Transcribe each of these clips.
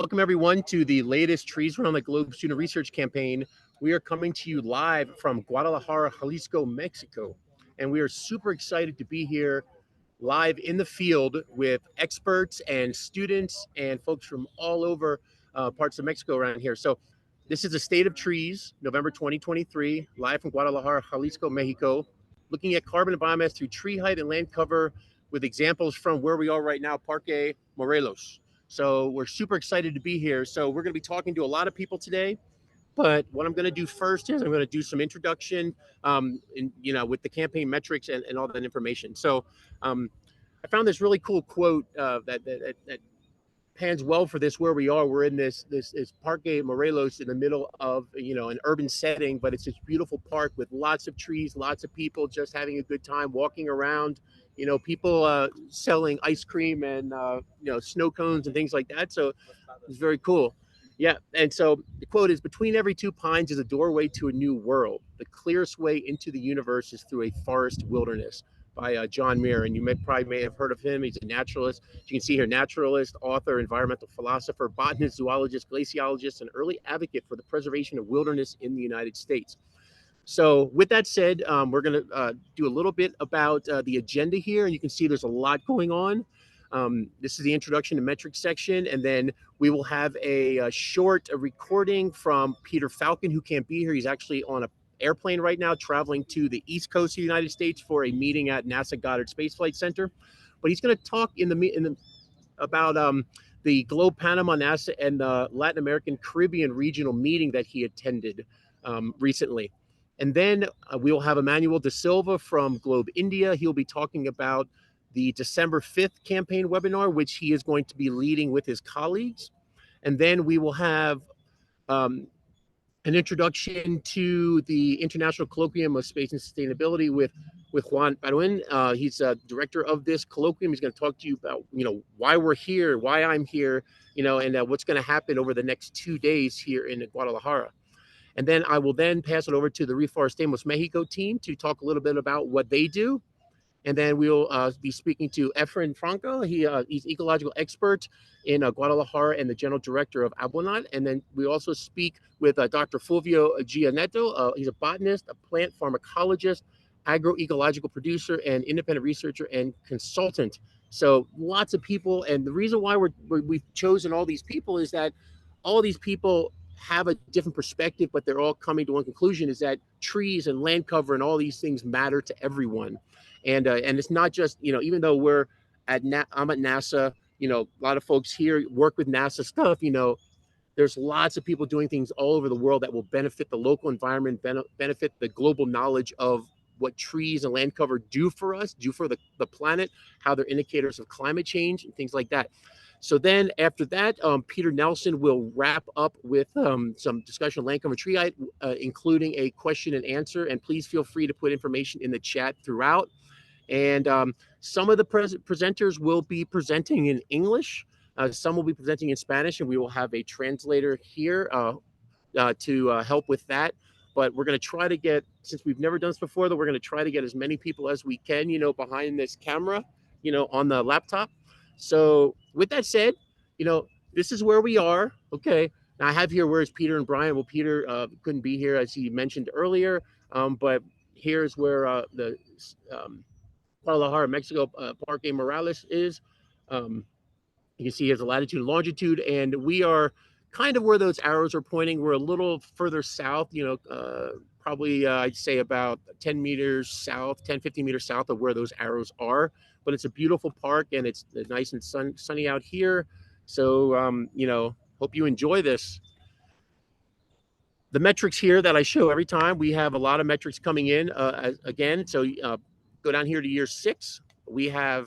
Welcome everyone to the latest Trees Around the Globe student research campaign. We are coming to you live from Guadalajara, Jalisco, Mexico. And we are super excited to be here live in the field with experts and students and folks from all over parts of Mexico around here. So this is the State of Trees, November 2023, live from Guadalajara, Jalisco, Mexico, looking at carbon and biomass through tree height and land cover with examples from where we are right now, Parque Morelos. So we're super excited to be here. So we're going to be talking to a lot of people today. But what I'm going to do first is I'm going to do some introduction, with the campaign metrics and all that information. So I found this really cool quote that pans well for this where we are. We're in this Parque Morelos in the middle of an urban setting, but it's this beautiful park with lots of trees, lots of people just having a good time walking around. People selling ice cream and snow cones and things like that. So it's very cool. Yeah, and so the quote is, "Between every two pines is a doorway to a new world. The clearest way into the universe is through a forest wilderness," by John Muir. And you may have heard of him. He's a naturalist. You can see here, naturalist, author, environmental philosopher, botanist, zoologist, glaciologist, and early advocate for the preservation of wilderness in the United States. So with that said, we're going to do a little bit about the agenda here. And you can see there's a lot going on. This is the introduction to metrics section, and then we will have a short recording from Peter Falcon, who can't be here. He's actually on an airplane right now, traveling to the East Coast of the United States for a meeting at NASA Goddard Space Flight Center. But he's going to talk about the Globe Panama NASA and the Latin American Caribbean regional meeting that he attended recently. And then we will have Emmanuel De Silva from Globe India. He'll be talking about the December 5th campaign webinar, which he is going to be leading with his colleagues. And then we will have an introduction to the International Colloquium of Space and Sustainability with Juan Paruin. He's a director of this colloquium. He's going to talk to you about, why we're here, why I'm here, and what's going to happen over the next 2 days here in Guadalajara. And then I will then pass it over to the Reforestamos Mexico team to talk a little bit about what they do. And then we'll be speaking to Efren Franco. He's ecological expert in Guadalajara and the general director of Abonat. And then we also speak with Dr. Fulvio Gianetto. He's a botanist, a plant pharmacologist, agroecological producer, and independent researcher and consultant. So lots of people. And the reason why we've chosen all these people is that all these people have a different perspective, but they're all coming to one conclusion, is that trees and land cover and all these things matter to everyone. And it's not just, even though I'm at NASA, a lot of folks here work with NASA stuff, there's lots of people doing things all over the world that will benefit the local environment, benefit the global knowledge of what trees and land cover do for us, do for the planet, how they're indicators of climate change and things like that. So then after that, Peter Nelson will wrap up with some discussion of land cover tree height, including a question and answer. And please feel free to put information in the chat throughout. And some of the presenters will be presenting in English. Some will be presenting in Spanish, and we will have a translator here to help with that. But we're going to try to get, since we've never done this before, that we're going to try to get as many people as we can, behind this camera, on the laptop. So with that said, this is where we are. Okay. Now I have here, where's Peter and Brian? Well, Peter couldn't be here, as he mentioned earlier. But here's where the Guadalajara, Mexico, Parque Morelos is. You can see here's the latitude and longitude, and we are kind of where those arrows are pointing. We're a little further south, probably I'd say about 10 meters south, 10, 15 meters south of where those arrows are. But it's a beautiful park, and it's nice and sunny out here. So, hope you enjoy this. The metrics here that I show every time, we have a lot of metrics coming in again. So go down here to year 6. We have,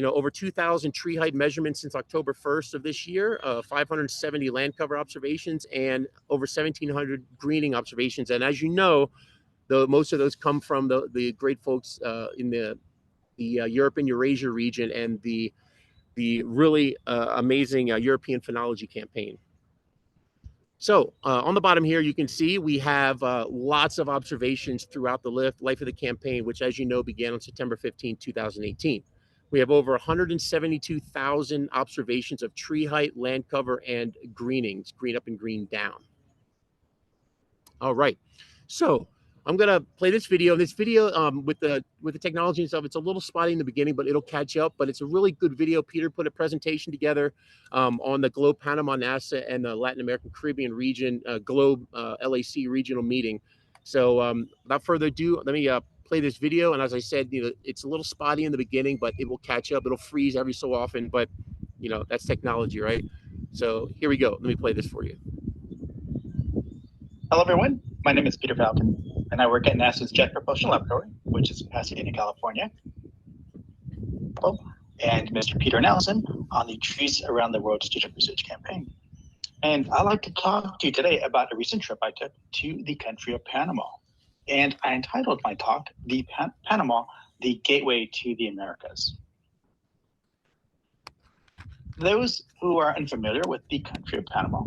over 2,000 tree height measurements since October 1st of this year, 570 land cover observations, and over 1,700 greening observations. And as you know, most of those come from the great folks in the Europe and Eurasia region and the really amazing European phenology campaign. So on the bottom here, you can see we have lots of observations throughout the life of the campaign, which, as you know, began on September 15, 2018. We have over 172,000 observations of tree height, land cover, and greenings, green up and green down. All right, so I'm gonna play this video. This video with the technology and stuff, it's a little spotty in the beginning, but it'll catch up. But it's a really good video. Peter put a presentation together on the Globe Panama NASA and the Latin American Caribbean region Globe LAC regional meeting. So without further ado, let me play this video. And as I said, it's a little spotty in the beginning, but it will catch up. It'll freeze every so often, but that's technology, right? So here we go. Let me play this for you. Hello, everyone. My name is Peter Falcon, and I work at NASA's Jet Propulsion Laboratory, which is in Pasadena, California. And Mr. Peter Nelson on the Trees Around the World Student Research Campaign. And I'd like to talk to you today about a recent trip I took to the country of Panama. And I entitled my talk, Panama, the Gateway to the Americas. Those who are unfamiliar with the country of Panama,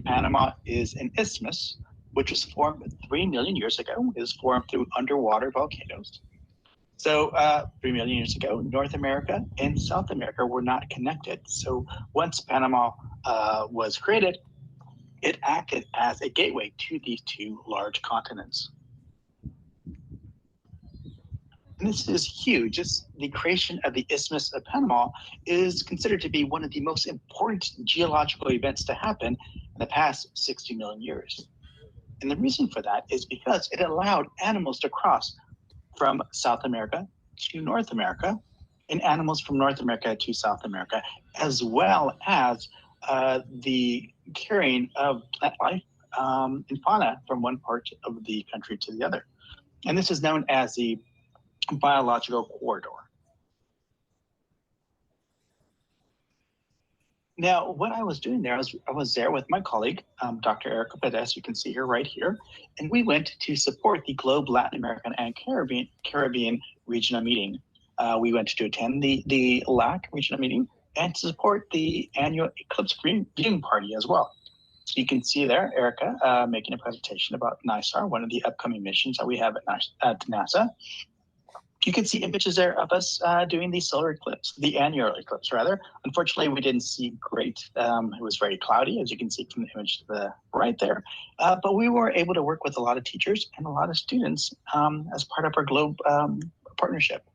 Panama is an isthmus which was formed 3 million years ago. It was formed through underwater volcanoes. So 3 million years ago, North America and South America were not connected. So once Panama was created, it acted as a gateway to these two large continents. And this is huge. The creation of the Isthmus of Panama is considered to be one of the most important geological events to happen in the past 60 million years. And the reason for that is because it allowed animals to cross from South America to North America and animals from North America to South America, as well as the carrying of plant life and fauna from one part of the country to the other. And this is known as the biological corridor. Now, what I was doing there, I was there with my colleague, Dr. Erica Perez, you can see her right here, and we went to support the Globe Latin American and Caribbean regional meeting. We went to attend the LAC regional meeting and to support the annual Eclipse viewing party as well. So you can see there, Erica making a presentation about NISAR, one of the upcoming missions that we have at NASA. You can see images there of us doing the solar eclipse, the annual eclipse rather. Unfortunately, we didn't see great. It was very cloudy, as you can see from the image to the right there. But we were able to work with a lot of teachers and a lot of students as part of our Globe partnership.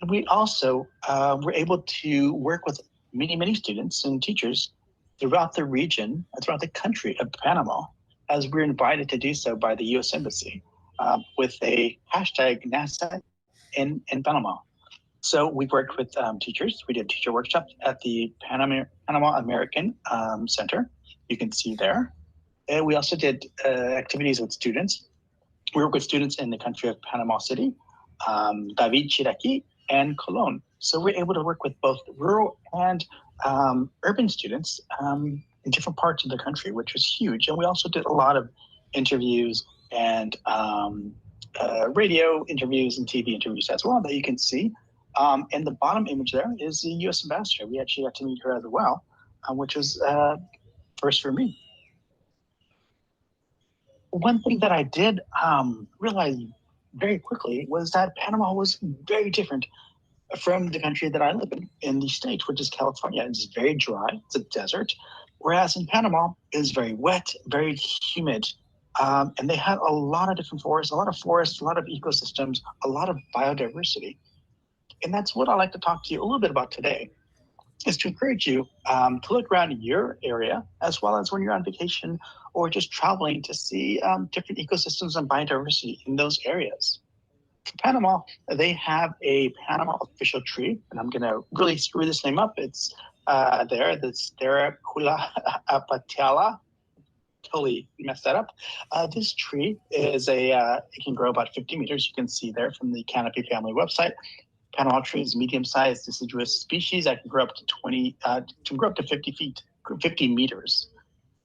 We also were able to work with many, many students and teachers throughout the region, throughout the country of Panama, as we're invited to do so by the U.S. Embassy. With a hashtag NASA in Panama. So we worked with teachers. We did teacher workshops at the Panama American Center. You can see there. And we also did activities with students. We worked with students in the country of Panama City, David Chiraqui, and Colón. So we're able to work with both rural and urban students in different parts of the country, which was huge. And we also did a lot of interviews and radio interviews and TV interviews as well that you can see. And the bottom image there is the U.S. ambassador. We actually got to meet her as well, which was first for me. One thing that I did realize very quickly was that Panama was very different from the country that I live in the States, which is California. It's very dry, it's a desert, whereas in Panama, it's very wet, very humid. And they had a lot of different forests, a lot of ecosystems, a lot of biodiversity. And that's what I'd like to talk to you a little bit about today, is to encourage you to look around your area, as well as when you're on vacation or just traveling to see different ecosystems and biodiversity in those areas. For Panama, they have a Panama official tree, and I'm going to really screw this name up. It's there, the Steracula apatiala. Totally messed that up. This tree is it can grow about 50 meters. You can see there from the Canopy family website. Panama tree is medium-sized deciduous species that can grow up to 50 meters.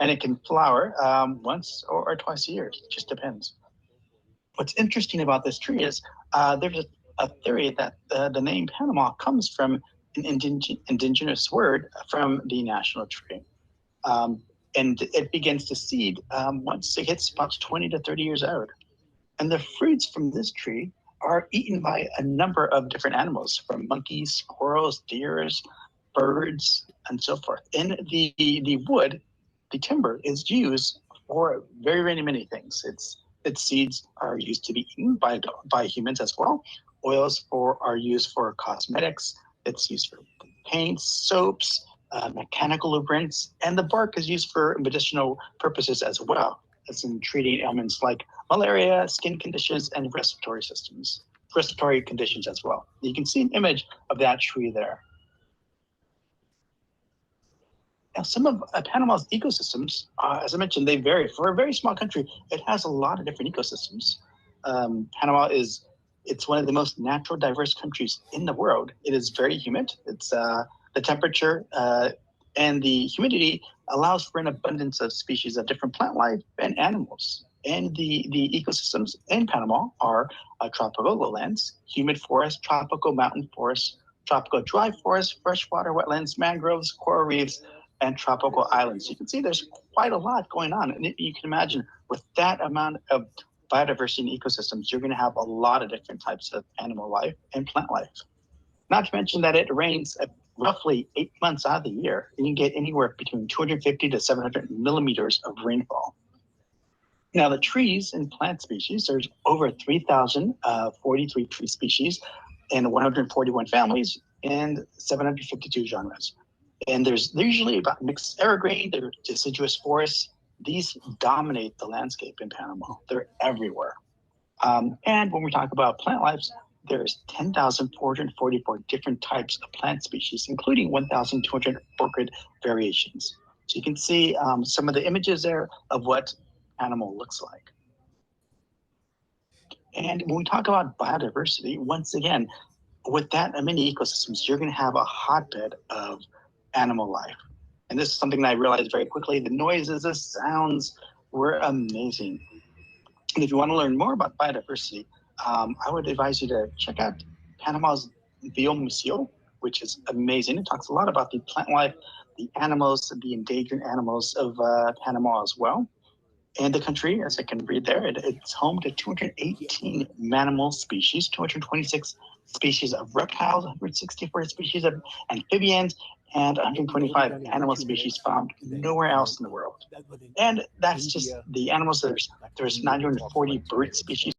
And it can flower once or twice a year. It just depends. What's interesting about this tree is there's a theory that the name Panama comes from an indigenous word from the national tree. And it begins to seed once it gets about 20 to 30 years old. And the fruits from this tree are eaten by a number of different animals, from monkeys, squirrels, deers, birds, and so forth. And the wood, the timber, is used for very, very many things. Its seeds are used to be eaten by humans as well. Oils are used for cosmetics. It's used for paints, soaps, mechanical lubricants, and the bark is used for medicinal purposes as well, as in treating ailments like malaria, skin conditions, and respiratory conditions as well. You can see an image of that tree there. Now, some of Panama's ecosystems, as I mentioned, they vary. For a very small country, it has a lot of different ecosystems. Panama it's one of the most natural diverse countries in the world. It is very humid. It's the temperature and the humidity allows for an abundance of species of different plant life and animals. And the ecosystems in Panama are tropical lowlands, humid forests, tropical mountain forests, tropical dry forests, freshwater wetlands, mangroves, coral reefs, and tropical islands. You can see there's quite a lot going on. And you can imagine with that amount of biodiversity and ecosystems, you're going to have a lot of different types of animal life and plant life. Not to mention that it rains roughly 8 months out of the year. And you can get anywhere between 250 to 700 millimeters of rainfall. Now, the trees and plant species, there's over 3,043 tree species and 141 families and 752 genres. And there's usually about mixed evergreen, there's deciduous forests. These dominate the landscape in Panama. They're everywhere. And when we talk about plant lives, there's 10,444 different types of plant species, including 1,200 orchid variations. So you can see some of the images there of what animal looks like. And when we talk about biodiversity, once again, with that many ecosystems, you're going to have a hotbed of animal life. And this is something that I realized very quickly. The noises, the sounds were amazing. And if you want to learn more about biodiversity, I would advise you to check out Panama's Biomass, which is amazing. It talks a lot about the plant life, the animals, the endangered animals of Panama as well. And the country, as I can read there, it's home to 218 mammal species, 226 species of reptiles, 164 species of amphibians, and 125 animal species found nowhere else in the world. And that's just the animals. There's 940 bird species.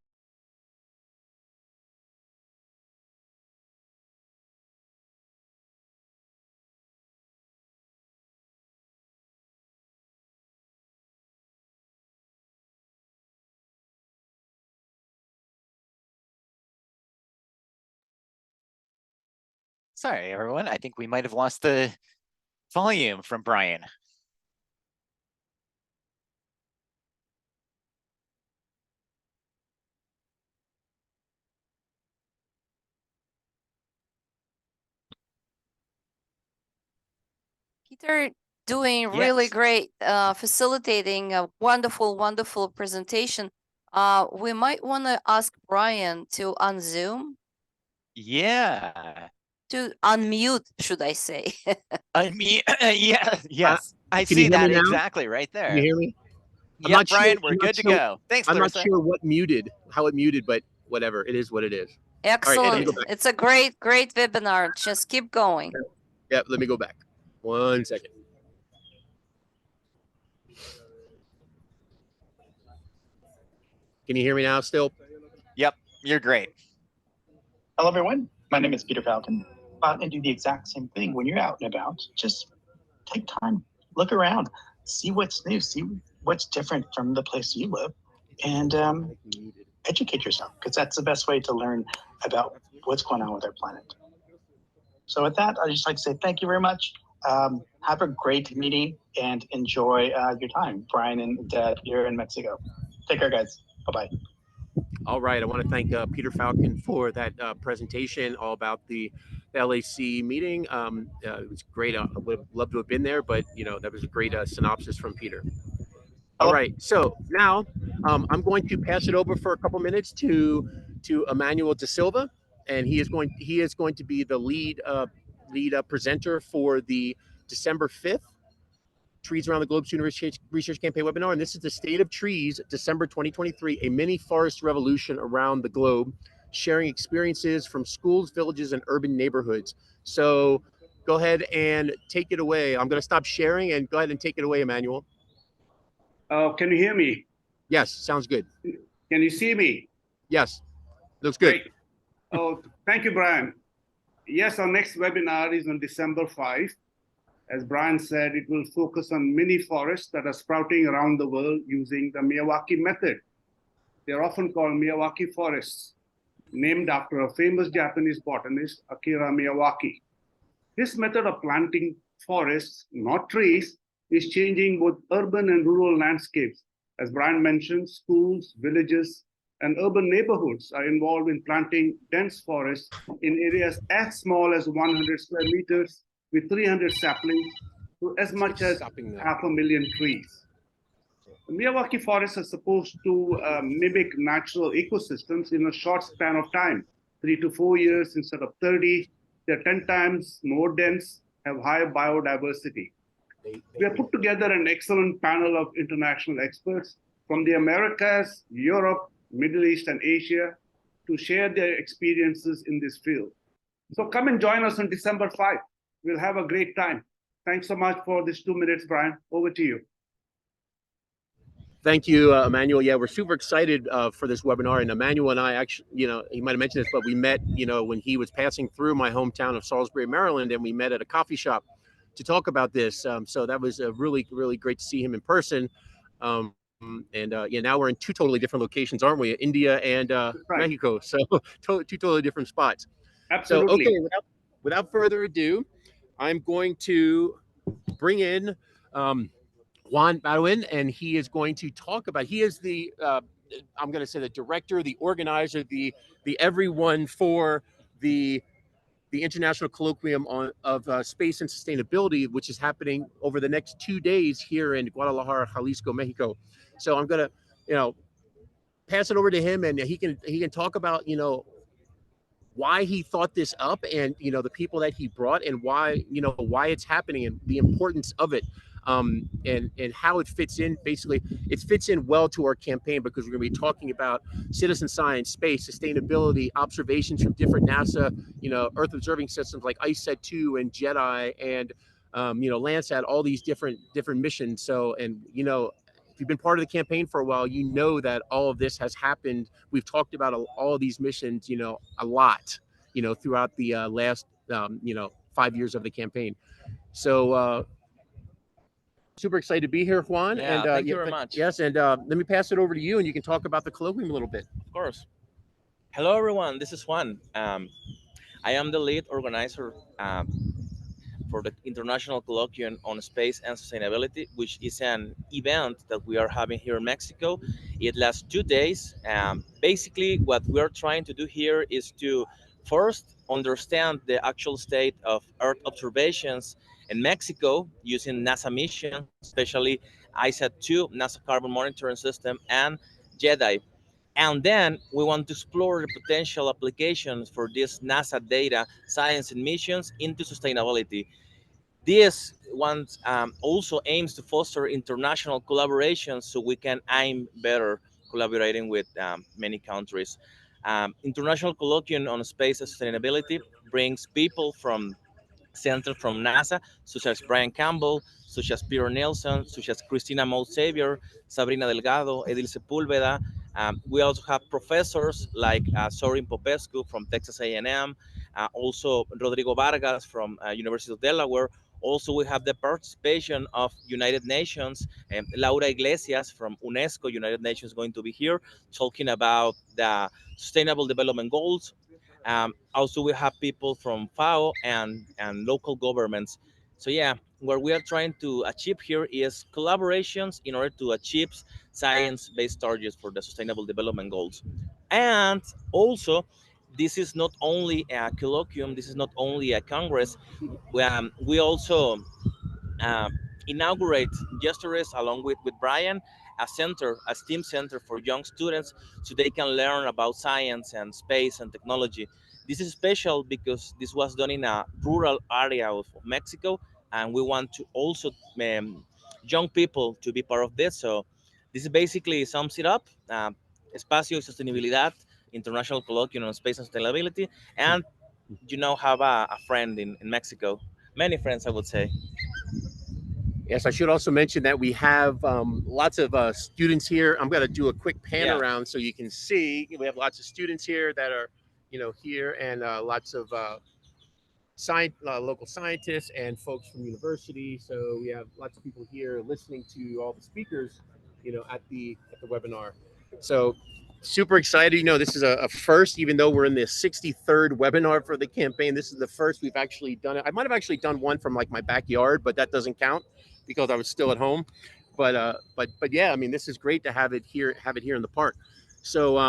Sorry, everyone. I think we might have lost the volume from Brian. Peter, doing really great, facilitating a wonderful, wonderful presentation. We might want to ask Brian to unzoom. Yeah. To unmute, should I say? Unmute. Yeah. Yes. I can you see hear me that now? exactly right there. Can you hear me? Yeah, Brian, we're good to go. Thanks, I'm not Clarissa. sure how it muted, but whatever. It is what it is. Excellent. Right, it's a great, great webinar. Just keep going. Yeah, let me go back. 1 second. Can you hear me now still? Yep, you're great. Hello, everyone. My name is Peter Falcon. And do the exact same thing when you're out and about. Just take time, look around, see what's new, see what's different from the place you live, and educate yourself, because that's the best way to learn about what's going on with our planet. So with that, I'd just like to say thank you very much. Have a great meeting and enjoy your time, Brian and Dad here in Mexico. Take care, guys. Bye-bye. All right. I want to thank Peter Falcon for that presentation all about the LAC meeting. It was great. I would have loved to have been there, but that was a great synopsis from Peter. All right. So now I'm going to pass it over for a couple minutes to Emmanuel Da Silva, and he is going to be the lead presenter for the December 5th Trees Around the Globe Student Research Campaign webinar. And this is the State of Trees, December 2023, a mini forest revolution around the globe. sharing experiences from schools, villages, and urban neighborhoods. So go ahead and take it away. I'm going to stop sharing and go ahead and take it away, Emmanuel. Can you hear me? Yes, sounds good. Can you see me? Yes, looks good. Great. Oh, thank you, Brian. Yes, our next webinar is on December 5. As Brian said, it will focus on mini forests that are sprouting around the world using the Miyawaki method. They are often called Miyawaki forests, named after a famous Japanese botanist, Akira Miyawaki. This method of planting forests, not trees, is changing both urban and rural landscapes. As Brian mentioned, schools, villages, and urban neighborhoods are involved in planting dense forests in areas as small as 100 square meters with 300 saplings to as much as 500,000 trees. The Miyawaki forests are supposed to mimic natural ecosystems in a short span of time, 3 to 4 years instead of 30. They're 10 times more dense, have higher biodiversity. We have put together an excellent panel of international experts from the Americas, Europe, Middle East, and Asia to share their experiences in this field. So come and join us on December 5. We'll have a great time. Thanks so much for this 2 minutes, Brian. Over to you. Thank you, Emmanuel. Yeah, we're super excited for this webinar. And Emmanuel and I actually, he might have mentioned this, but we met, when he was passing through my hometown of Salisbury, Maryland, and we met at a coffee shop to talk about this. So that was really, really great to see him in person. Now we're in two totally different locations, aren't we? India and right. Mexico. So two totally different spots. Absolutely. So, okay, without further ado, I'm going to bring in Juan Badwin, and he is going to talk about, he is the, I'm going to say the director, the organizer, the everyone for the International Colloquium of Space and Sustainability, which is happening over the next 2 days here in Guadalajara, Jalisco, Mexico. So I'm going to, pass it over to him, and he can talk about, why he thought this up, and the people that he brought, and why it's happening, and the importance of it, and how it fits in. Basically, it fits in well to our campaign, because we're going to be talking about citizen science, space, sustainability, observations from different NASA, Earth observing systems like ICESat-2 and JEDI, and Landsat, all these different missions. So, and if you've been part of the campaign for a while, you know that all of this has happened. We've talked about all of these missions, a lot, throughout the last, 5 years of the campaign. So super excited to be here, Juan. Yeah, and thank you very much. Yes, and let me pass it over to you, and you can talk about the colloquium a little bit. Of course. Hello, everyone. This is Juan. I am the lead organizer for the International Colloquium on Space and Sustainability, which is an event that we are having here in Mexico. It lasts 2 days. Basically, what we are trying to do here is to first understand the actual state of Earth observations in Mexico using NASA missions, especially ICESat-2, NASA Carbon Monitoring System, and JEDI. And then we want to explore the potential applications for this NASA data, science, and missions into sustainability. This one also aims to foster international collaboration so we can aim better collaborating with many countries. International Colloquium on Space and Sustainability brings people from centers from NASA, such as Brian Campbell, such as Peter Nelson, such as Christina Mould-Xavier, Sabrina Delgado, Edil Sepúlveda. We also have professors like Sorin Popescu from Texas A&M, also Rodrigo Vargas from University of Delaware. Also, we have the participation of United Nations, and Laura Iglesias from UNESCO, United Nations, going to be here talking about the Sustainable Development Goals. Also, we have people from FAO and local governments. So yeah, what we are trying to achieve here is collaborations in order to achieve science-based targets for the Sustainable Development Goals. And also, this is not only a colloquium, this is not only a congress. We also inaugurate yesterday, along with Brian, a center, a STEAM center for young students so they can learn about science and space and technology. This is special because this was done in a rural area of Mexico, and we want to also young people to be part of this. So this basically sums it up. Espacio y sostenibilidad International Colloquium on Space and Sustainability, and have a friend in Mexico. Many friends, I would say. Yes, I should also mention that we have lots of students here. I'm going to do a quick pan around so you can see. We have lots of students here that are, here, and lots of local scientists and folks from university. So we have lots of people here listening to all the speakers, at the webinar. So super excited. This is a first, even though we're in the 63rd webinar for the campaign. This is the first we've actually done it. I might have actually done one from like my backyard, but that doesn't count because I was still at home. But yeah, I mean, this is great to have it here in the park. So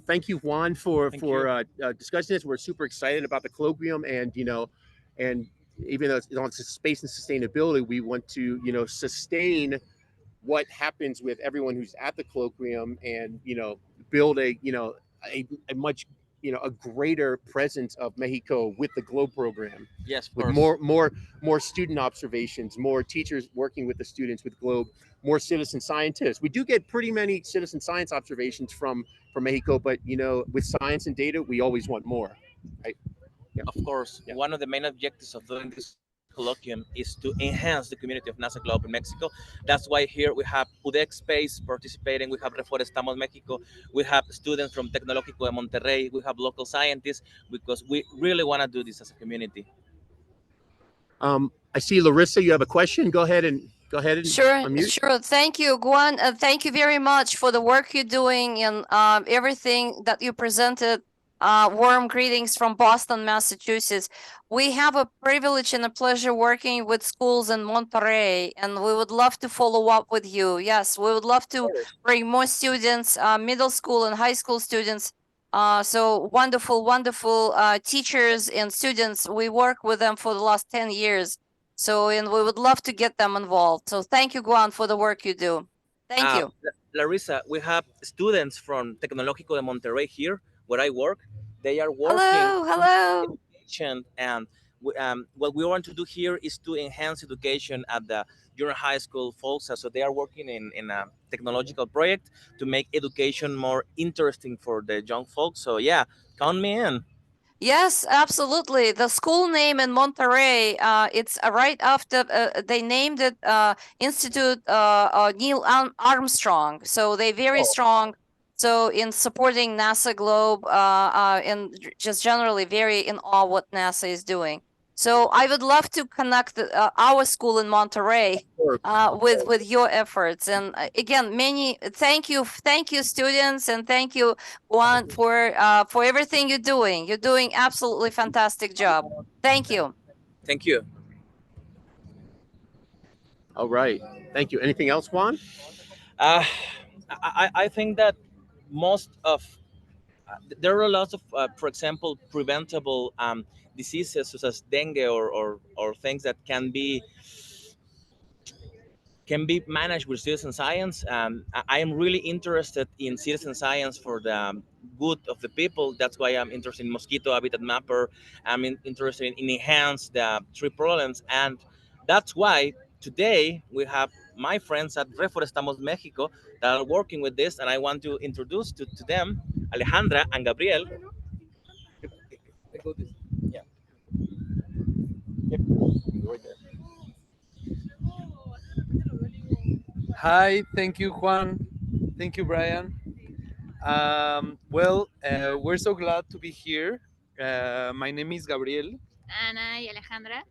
thank you, Juan, for discussing this. We're super excited about the colloquium, and and even though it's space and sustainability, we want to sustain what happens with everyone who's at the colloquium, and build a much a greater presence of Mexico with the Globe program. Yes, of with course. more student observations, more teachers working with the students with Globe, more citizen scientists. We do get pretty many citizen science observations from Mexico, but with science and data, we always want more, right? Yeah. Of course, one of the main objectives of doing this colloquium is to enhance the community of NASA Globe in Mexico. That's why here we have UDEC Space participating, we have Reforestamos México, we have students from Tecnológico de Monterrey, we have local scientists, because we really want to do this as a community. I see Larissa, you have a question. Go ahead and Sure, unmute. sure. Thank you, Guan. Thank you very much for the work you're doing and everything that you presented. Warm greetings from Boston, Massachusetts. We have a privilege and a pleasure working with schools in Monterrey, and we would love to follow up with you. Yes, we would love to bring more students, middle school and high school students. So wonderful, wonderful teachers and students. We work with them for the last 10 years. So, and we would love to get them involved. So thank you, Guan, for the work you do. Thank you. Larissa, we have students from Tecnológico de Monterrey here, where I work. They are working. Hello. In education, and what we want to do here is to enhance education at the junior high school folks. So they are working in a technological project to make education more interesting for the young folks. So yeah, count me in. Yes, absolutely. The school name in Monterrey, it's right after they named it Institute Neil Armstrong. So they're very strong. So in supporting NASA Globe and just generally very in awe what NASA is doing. So I would love to connect our school in Monterrey with your efforts. And again, thank you, students, and thank you, Juan, for everything you're doing. You're doing absolutely fantastic job. Thank you. Thank you. All right, thank you. Anything else, Juan? I think that most of there are a lot of, for example, preventable diseases such as dengue or things that can be managed with citizen science. I am really interested in citizen science for the good of the people. That's why I'm interested in mosquito habitat mapper. I'm interested in enhance the tree problems, and that's why today we have my friends at Reforestamos México that are working with this, and I want to introduce to them Alejandra and Gabriel. Yeah. Hi, thank you, Juan. Thank you, Brian. We're so glad to be here. My name is Gabriel. Ana y Alejandra.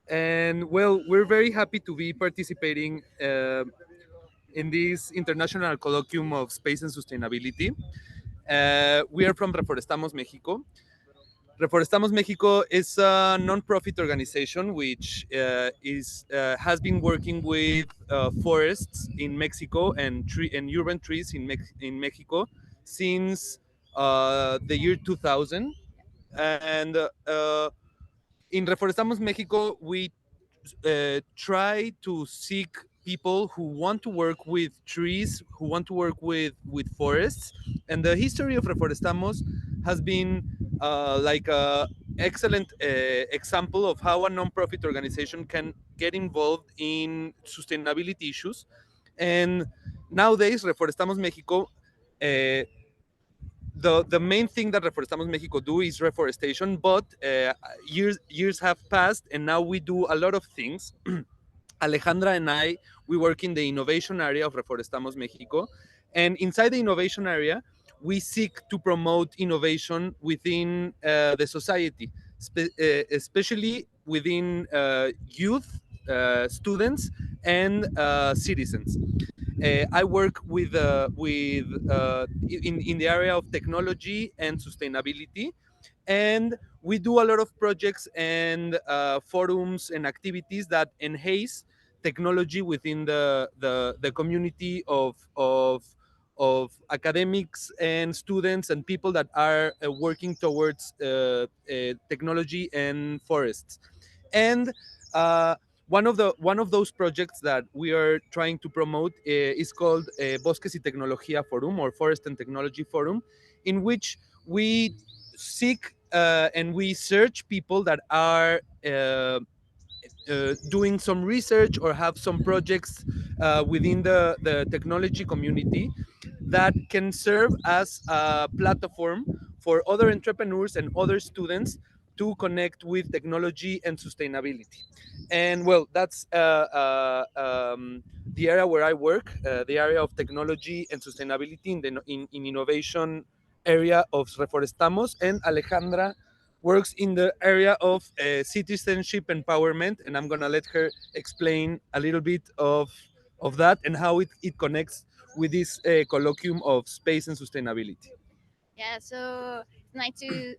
And we're very happy to be participating in this International Colloquium of Space and Sustainability. We are from Reforestamos México. Reforestamos México is a non-profit organization which has been working with forests in Mexico and urban trees in Mexico since the year 2000. And in Reforestamos México, we try to seek people who want to work with trees, who want to work with forests. And the history of Reforestamos has been like an excellent example of how a non-profit organization can get involved in sustainability issues. And nowadays, Reforestamos México the main thing that Reforestamos Mexico do is reforestation, but years have passed, and now we do a lot of things. Alejandra and I, we work in the innovation area of Reforestamos Mexico. And inside the innovation area, we seek to promote innovation within the society, especially within youth, students, and citizens. I work in the area of technology and sustainability, and we do a lot of projects and forums and activities that enhance technology within the community of academics and students and people that are working towards technology and forests. And one of those projects that we are trying to promote is called Bosques y Tecnología Forum, or Forest and Technology Forum, in which we seek and we search people that are doing some research or have some projects within the technology community that can serve as a platform for other entrepreneurs and other students to connect with technology and sustainability. And well, that's the area where I work, the area of technology and sustainability in innovation area of Reforestamos, and Alejandra works in the area of citizenship empowerment, and I'm gonna let her explain a little bit of that and how it connects with this colloquium of space and sustainability. Yeah, so it's nice to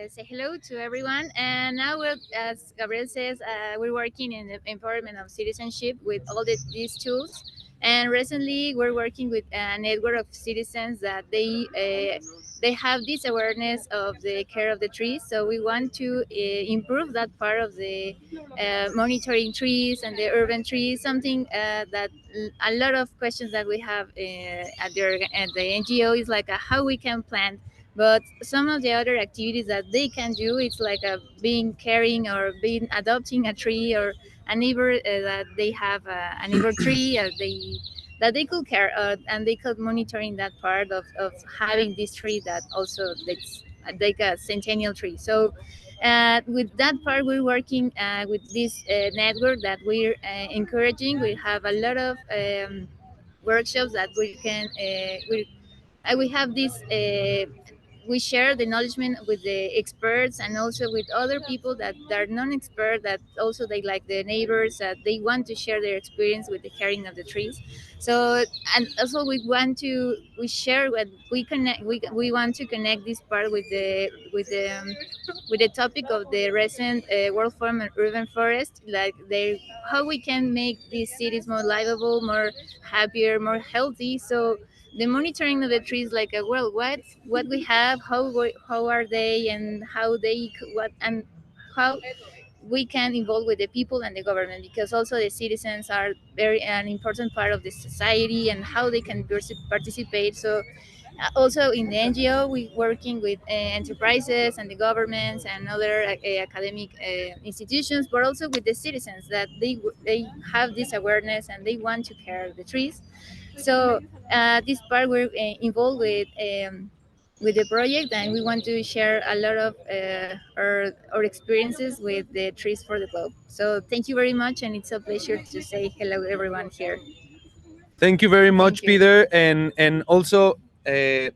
say hello to everyone. And now, as Gabriel says, we're working in the empowerment of citizenship with all these tools. And recently, we're working with a network of citizens that they have this awareness of the care of the trees. So we want to improve that part of the monitoring trees and the urban trees. Something that a lot of questions that we have at the NGO is like how we can plant, but some of the other activities that they can do, it's like being caring or being adopting a tree, or a neighbor that they have a neighbor tree that they could care, and they could monitoring that part of having this tree that also that's like a centennial tree. So with that part, we're working with this network that we're encouraging. We have a lot of workshops that we can we have this we share the knowledge with the experts, and also with other people that are non-expert, that also they like the neighbors, that they want to share their experience with the caring of the trees. So, and also we share what we connect, we want to connect this part with the topic of the recent World Forum on Urban Forest, like how we can make these cities more livable, more happier, more healthy. So the monitoring of the trees, like well, what we have, how are they, and how they what and how we can involve with the people and the government, because also the citizens are very an important part of the society, and how they can participate. So also in the NGO, we working with enterprises and the governments and other academic institutions, but also with the citizens, that they have this awareness and they want to care the trees. So this part we're involved with the project, and we want to share a lot of our experiences with the Trees for the Globe. So thank you very much, and it's a pleasure to say hello everyone here. Thank you very much, Thank you. Peter. And also, I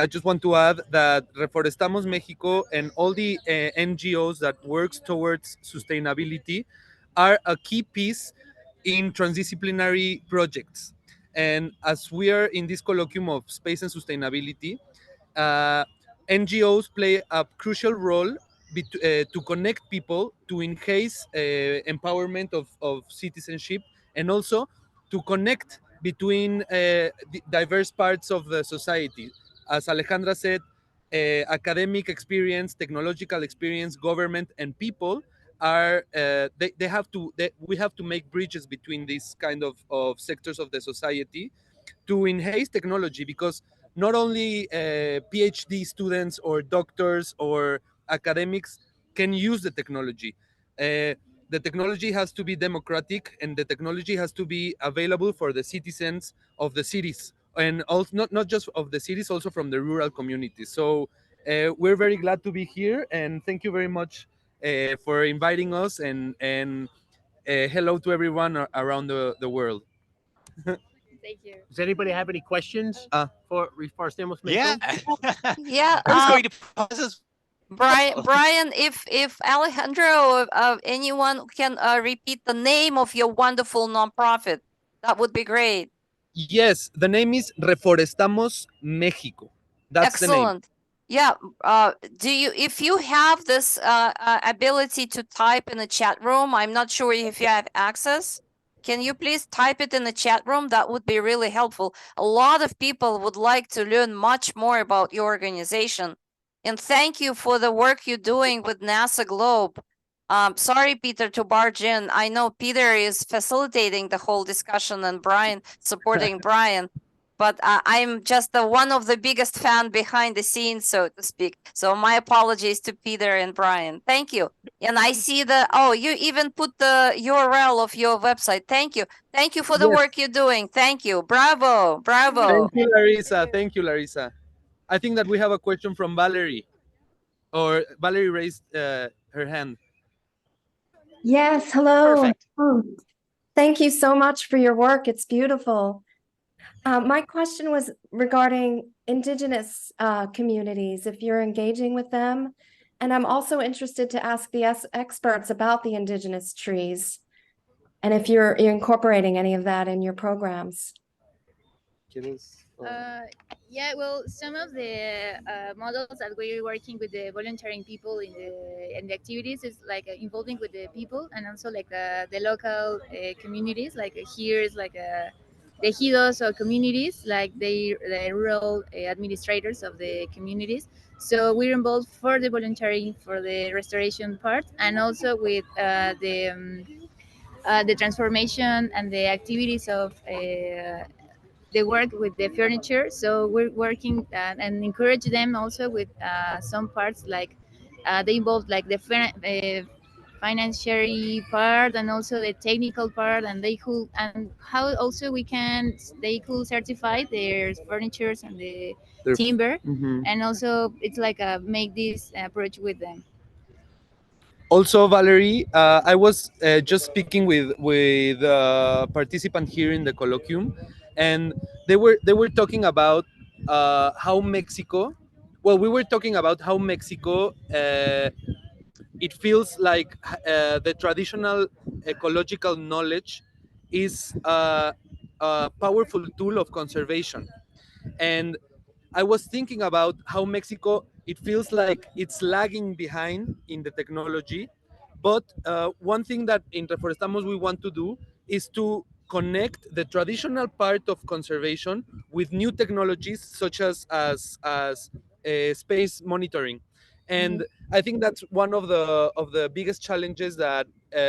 just want to add that Reforestamos Mexico and all the NGOs that works towards sustainability are a key piece in transdisciplinary projects. And as we are in this colloquium of space and sustainability, uh, NGOs play a crucial role to connect people, to enhance empowerment of citizenship, and also to connect between diverse parts of the society. As Alejandra said, academic experience, technological experience, government, and people are we have to make bridges between these kind of sectors of the society to enhance technology, because not only PhD students or doctors or academics can use the technology. The technology has to be democratic, and the technology has to be available for the citizens of the cities and also not just of the cities, also from the rural communities. So we're very glad to be here, and thank you very much for inviting us, and hello to everyone around the world. Thank you. Does anybody have any questions for Reforestamos México? Yeah. Yeah, I was going to pause this. Brian, if Alejandro, anyone can repeat the name of your wonderful nonprofit, that would be great. Yes, the name is Reforestamos México. That's the name. Excellent. Yeah. If you have this ability to type in the chat room, I'm not sure if you have access. Can you please type it in the chat room? That would be really helpful. A lot of people would like to learn much more about your organization. And thank you for the work you're doing with NASA Globe. Sorry, Peter, to barge in. I know Peter is facilitating the whole discussion and Brian supporting Brian. But I'm just one of the biggest fan behind the scenes, so to speak. So my apologies to Peter and Brian. Thank you. And I see you even put the URL of your website. Thank you. Thank you for the work you're doing. Thank you. Bravo. Bravo. Thank you, Larissa. Thank you, Larissa. I think that we have a question from Valerie. Or Valerie raised her hand. Yes, hello. Perfect. Thank you so much for your work. It's beautiful. My question was regarding indigenous communities, if you're engaging with them. And I'm also interested to ask the experts about the indigenous trees and if you're incorporating any of that in your programs. Yeah, well, some of the models that we're working with the volunteering people in the activities is like involving with the people and also like the local communities. Like here is like the ejidos or communities, like the rural administrators of the communities. So we're involved for the volunteering for the restoration part and also with the transformation and the activities of the work with the furniture. So we're working and encourage them also with some parts like they involve like the financial part and also the technical part, and they could and how also they could certify their furnitures and the timber, and also it's like make this approach with them. Also, Valerie, I was just speaking with a participant here in the colloquium, and they were talking about how Mexico. Well, we were talking about how Mexico. It feels like the traditional ecological knowledge is a powerful tool of conservation, and I was thinking about how Mexico, it feels like it's lagging behind in the technology. But one thing that in Reforestamos we want to do is to connect the traditional part of conservation with new technologies such as space monitoring. And I think that's one of the biggest challenges that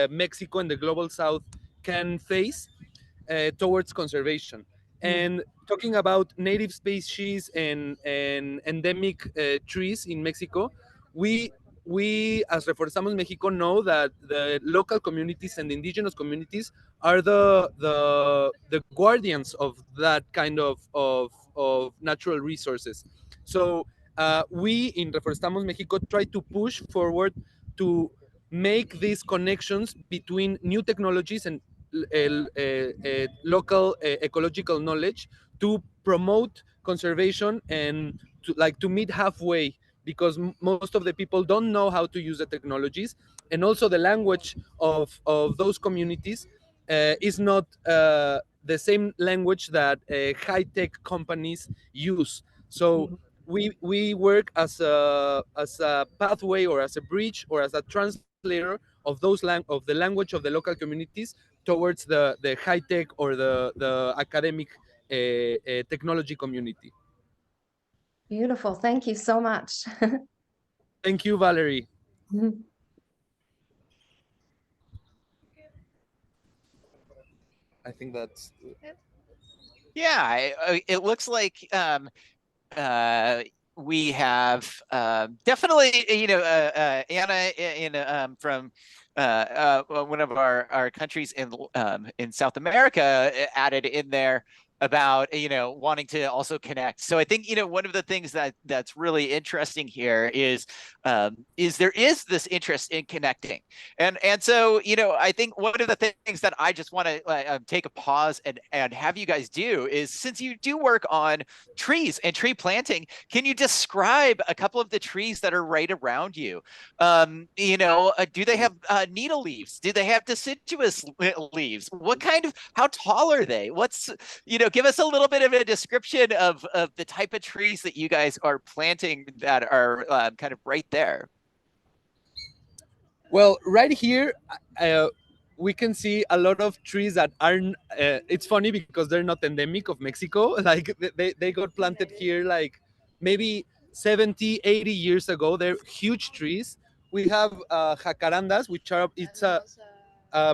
Mexico and the global south can face towards conservation. And talking about native species and endemic trees in Mexico, we as Reforestamos Mexico know that the local communities and the indigenous communities are the guardians of that kind of natural resources. So we in Reforestamos Mexico try to push forward to make these connections between new technologies and local ecological knowledge to promote conservation and to meet halfway, because most of the people don't know how to use the technologies, and also the language of those communities is not the same language that high-tech companies use. So we work as a pathway or as a bridge or as a translator of of the language of the local communities towards the high tech or the academic technology community. Beautiful. Thank you so much. Thank you, Valerie. I think that's. Yeah, it looks like we have definitely, Anna from one of our countries in South America added in there about wanting to also connect. So I think one of the things that's really interesting here is there is this interest in connecting, and so I think one of the things that I just want to take a pause and have you guys do is, since you do work on trees and tree planting, can you describe a couple of the trees that are right around you? Do they have needle leaves? Do they have deciduous leaves? How tall are they? Give us a little bit of a description of the type of trees that you guys are planting that are kind of right there. Well, right here, we can see a lot of trees that aren't. It's funny because they're not endemic of Mexico. Like they got planted here like maybe 70, 80 years ago. They're huge trees. We have jacarandas, it's a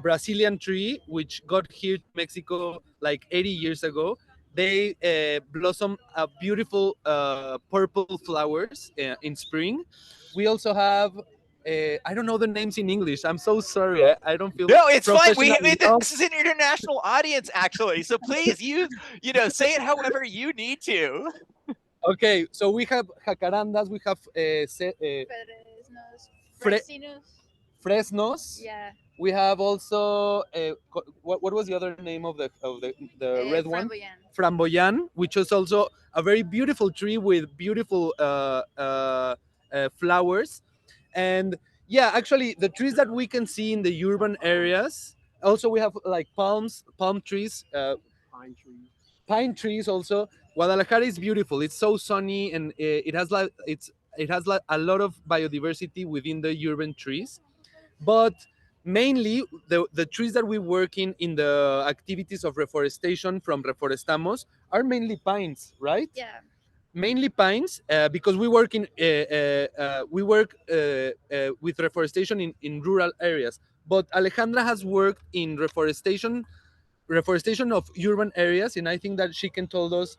Brazilian tree which got here to Mexico like 80 years ago. They blossom beautiful purple flowers in spring. We also have I don't know the names in English. I'm so sorry. I don't feel. No, it's fine. professional. This is an international audience, actually. So please, say it however you need to. Okay, so we have jacarandas. We have fresnos. Yeah. We have also what was the other name of the red one? Framboyan, which is also a very beautiful tree with beautiful flowers. And yeah, actually, the trees that we can see in the urban areas. Also, we have like palm trees, pine trees. Also, Guadalajara is beautiful. It's so sunny, and it has a lot of biodiversity within the urban trees. But mainly, the trees that we work in the activities of reforestation from Reforestamos are mainly pines, right? Yeah. Mainly pines, because we work with reforestation in rural areas. But Alejandra has worked in reforestation of urban areas, and I think that she can tell us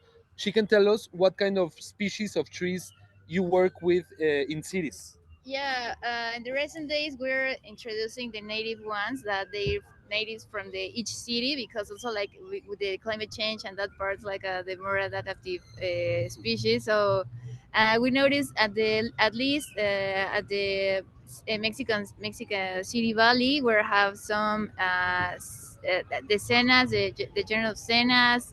what kind of species of trees you work with in cities. Yeah, in the recent days, we're introducing the native ones that they're natives from each city, because also like with the climate change and that part's like the more adaptive species. So we noticed at least at the Mexican City Valley, where have some the senas, the general senas,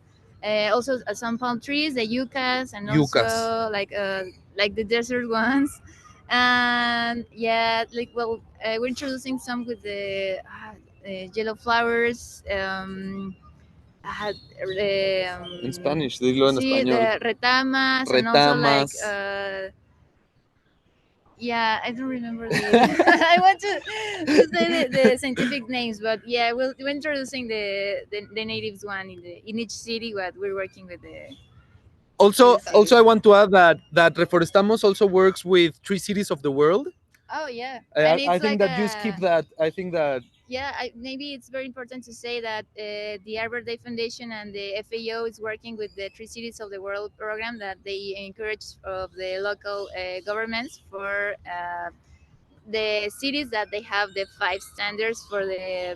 also some palm trees, the yuccas, and also like the desert ones. And yeah, like we're introducing some with the yellow flowers. In Spanish, dilo en sí, español. the retamas, and also like yeah, I don't remember the I want to say the scientific names, but yeah, we're introducing the natives one in each city. What we're working with the Also, I want to add that Reforestamos also works with 3 cities of the world. Oh yeah, I think that you skip that. I think that yeah, maybe it's very important to say that the Arbor Day Foundation and the FAO is working with the 3 Cities of the World program that they encourage of the local governments for the cities that they have the 5 standards for the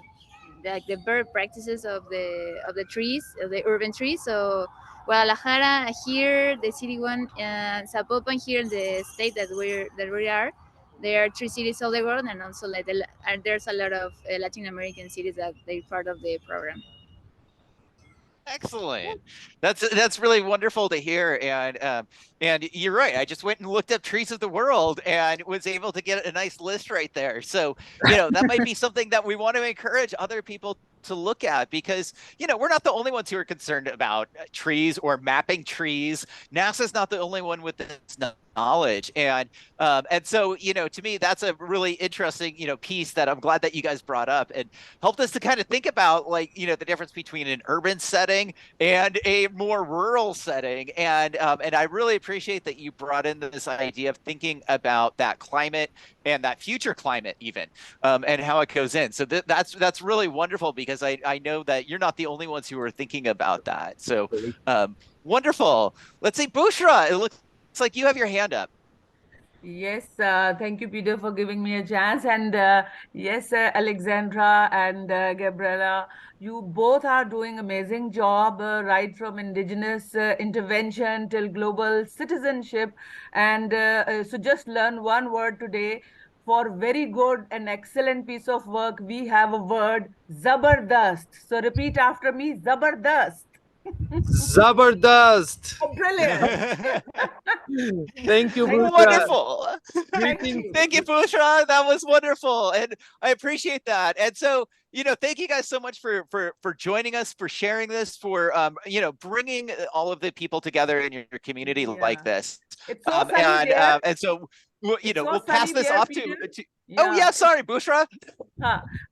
bird practices of the trees, of the urban trees. So Guadalajara here, the city one, Zapopan here in the state that we are. There are 3 cities of the world, and also like there's a lot of Latin American cities that they're part of the program. Excellent. That's really wonderful to hear. And you're right. I just went and looked up trees of the world and was able to get a nice list right there. So, that might be something that we want to encourage other people to look at, because, we're not the only ones who are concerned about trees or mapping trees. NASA's not the only one with this knowledge. And so, to me, that's a really interesting, piece that I'm glad that you guys brought up and helped us to kind of think about, like, the difference between an urban setting and a more rural setting. And I really appreciate that you brought in this idea of thinking about that climate and that future climate even, and how it goes in. So that's really wonderful, because I know that you're not the only ones who are thinking about that. So wonderful. Let's say Bushra, it looks like you have your hand up. Yes, thank you, Peter, for giving me a chance. And yes, Alexandra and Gabriela, you both are doing amazing job, right from indigenous intervention till global citizenship. And so just learn one word today. For very good and excellent piece of work, we have a word, Zabardast. So repeat after me, Zabardast. Zabardast. Oh, brilliant. Thank you, Thank you. Bushra. Wonderful. Thank Greetings. you. Thank you, Bushra. That was wonderful, and I appreciate that. And so, thank you guys so much for joining us, for sharing this, for bringing all of the people together in your community like Yeah. this. It's so sunny there. And so It's so we'll pass sunny this there, off Peter. to. Oh Yeah. yeah, sorry, Bushra.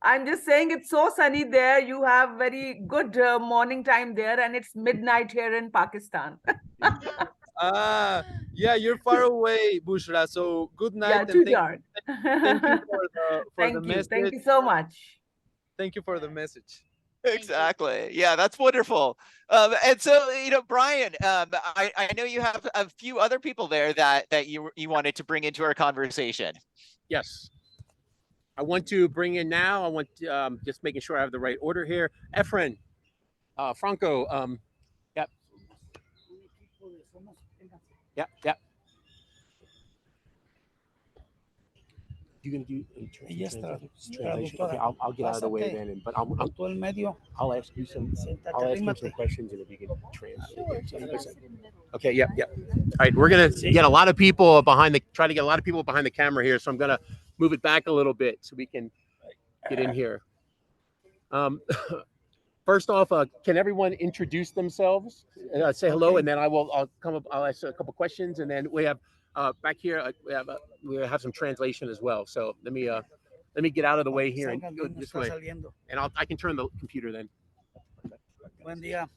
I'm just saying it's so sunny there. You have very good morning time there, and it's midnight here in Pakistan. Yeah, you're far away, Bushra. So good Yeah, night, and too dark. thank you for the Thank you. Thank message. you so much. Thank you for the message. Exactly. Yeah, that's wonderful. And so, Brian, I know you have a few other people there that you wanted to bring into our conversation. Yes. I want to bring in now. I want to, just making sure I have the right order here. Efren, Franco. Yep. Yep. Yep. You're gonna do translation. Okay, I'll get out of the way then. But I'll ask you some. I'll ask you some questions, and if you can translate. Okay. Yep. Yep. All right. We're gonna get a lot of people try to get a lot of people behind the camera here. So I'm gonna move it back a little bit so we can get in here. First off, can everyone introduce themselves? Say hello, and then I'll come up. I'll ask a couple questions, and then we have back here we have some translation as well. So let me get out of the way here and go this way, and I can turn the computer then. Buen día.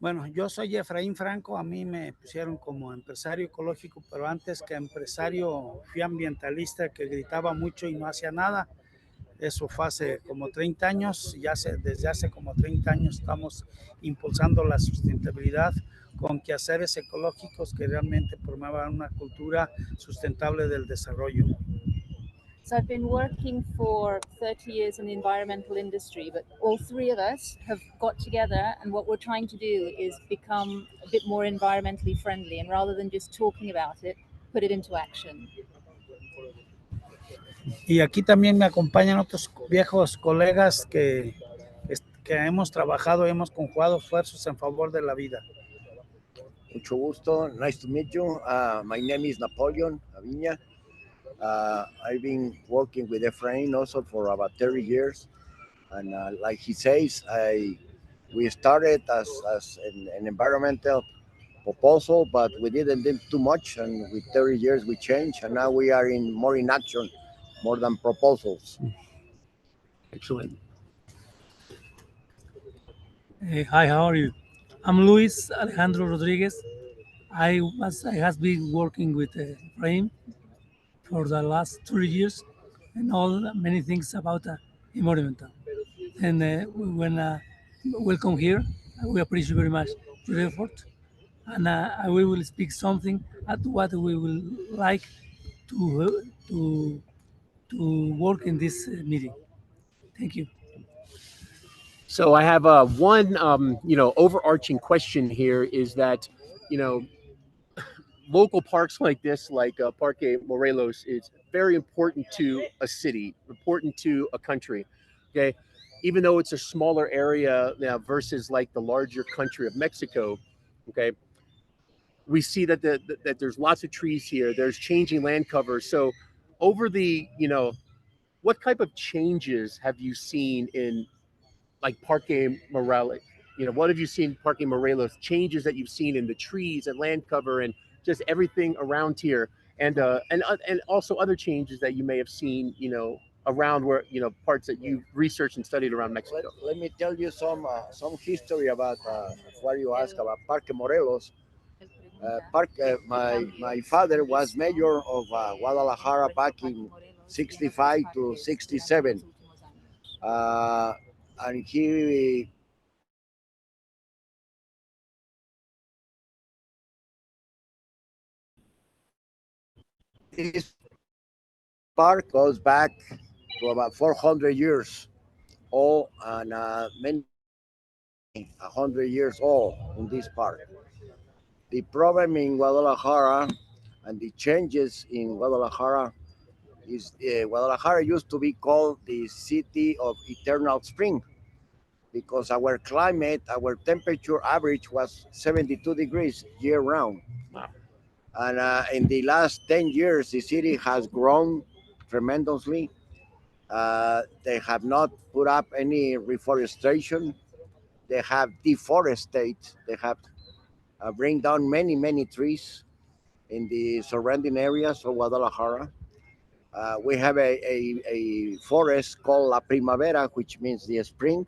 Bueno, yo soy Efraín Franco, a mí me pusieron como empresario ecológico, pero antes que empresario fui ambientalista que gritaba mucho y no hacía nada. Eso fue hace como 30 años, desde hace como 30 años estamos impulsando la sustentabilidad con quehaceres ecológicos que realmente promuevan una cultura sustentable del desarrollo. So I've been working for 30 years in the environmental industry, but all three of us have got together, and what we're trying to do is become a bit more environmentally friendly, and rather than just talking about it, put it into action. Y aquí también me acompañan otros viejos colegas que hemos trabajado, hemos conjugado esfuerzos en favor de la vida. Mucho gusto. Nice to meet you. My name is Napoleon Aviña. I've been working with Efrain also for about 30 years. And like he says, we started as an environmental proposal, but we didn't do too much. And with 30 years, we changed. And now we are more in action, more than proposals. Excellent. Hey, hi, how are you? I'm Luis Alejandro Rodriguez. I has been working with Frame for the last 3 years and many things about environmental. And when welcome here, we appreciate very much your effort. And we will speak something at what we will like to work in this meeting. Thank you. So I have one overarching question here is that local parks like this, like Parque Morelos, is very important to a city, important to a country. Okay, even though it's a smaller area now versus like the larger country of Mexico. Okay, we see that that there's lots of trees here. There's changing land cover. So over what type of changes have you seen in like Parque Morelos? What have you seen Parque Morelos changes that you've seen in the trees and land cover and just everything around here, and also other changes that you may have seen, around where parts that you've researched and studied around Mexico. Let me tell you some history about what you asked about Parque Morelos. My father was mayor of Guadalajara back in 65 to 67. And he This park goes back to about 400 years old, and many 100 years old in this park. The problem in Guadalajara and the changes in Guadalajara is Guadalajara used to be called the city of eternal spring because our climate, our temperature average was 72 degrees year round. Wow. And in the last 10 years, the city has grown tremendously. They have not put up any reforestation. They have deforested. They have bring down many trees in the surrounding areas of Guadalajara. We have a forest called La Primavera, which means the spring,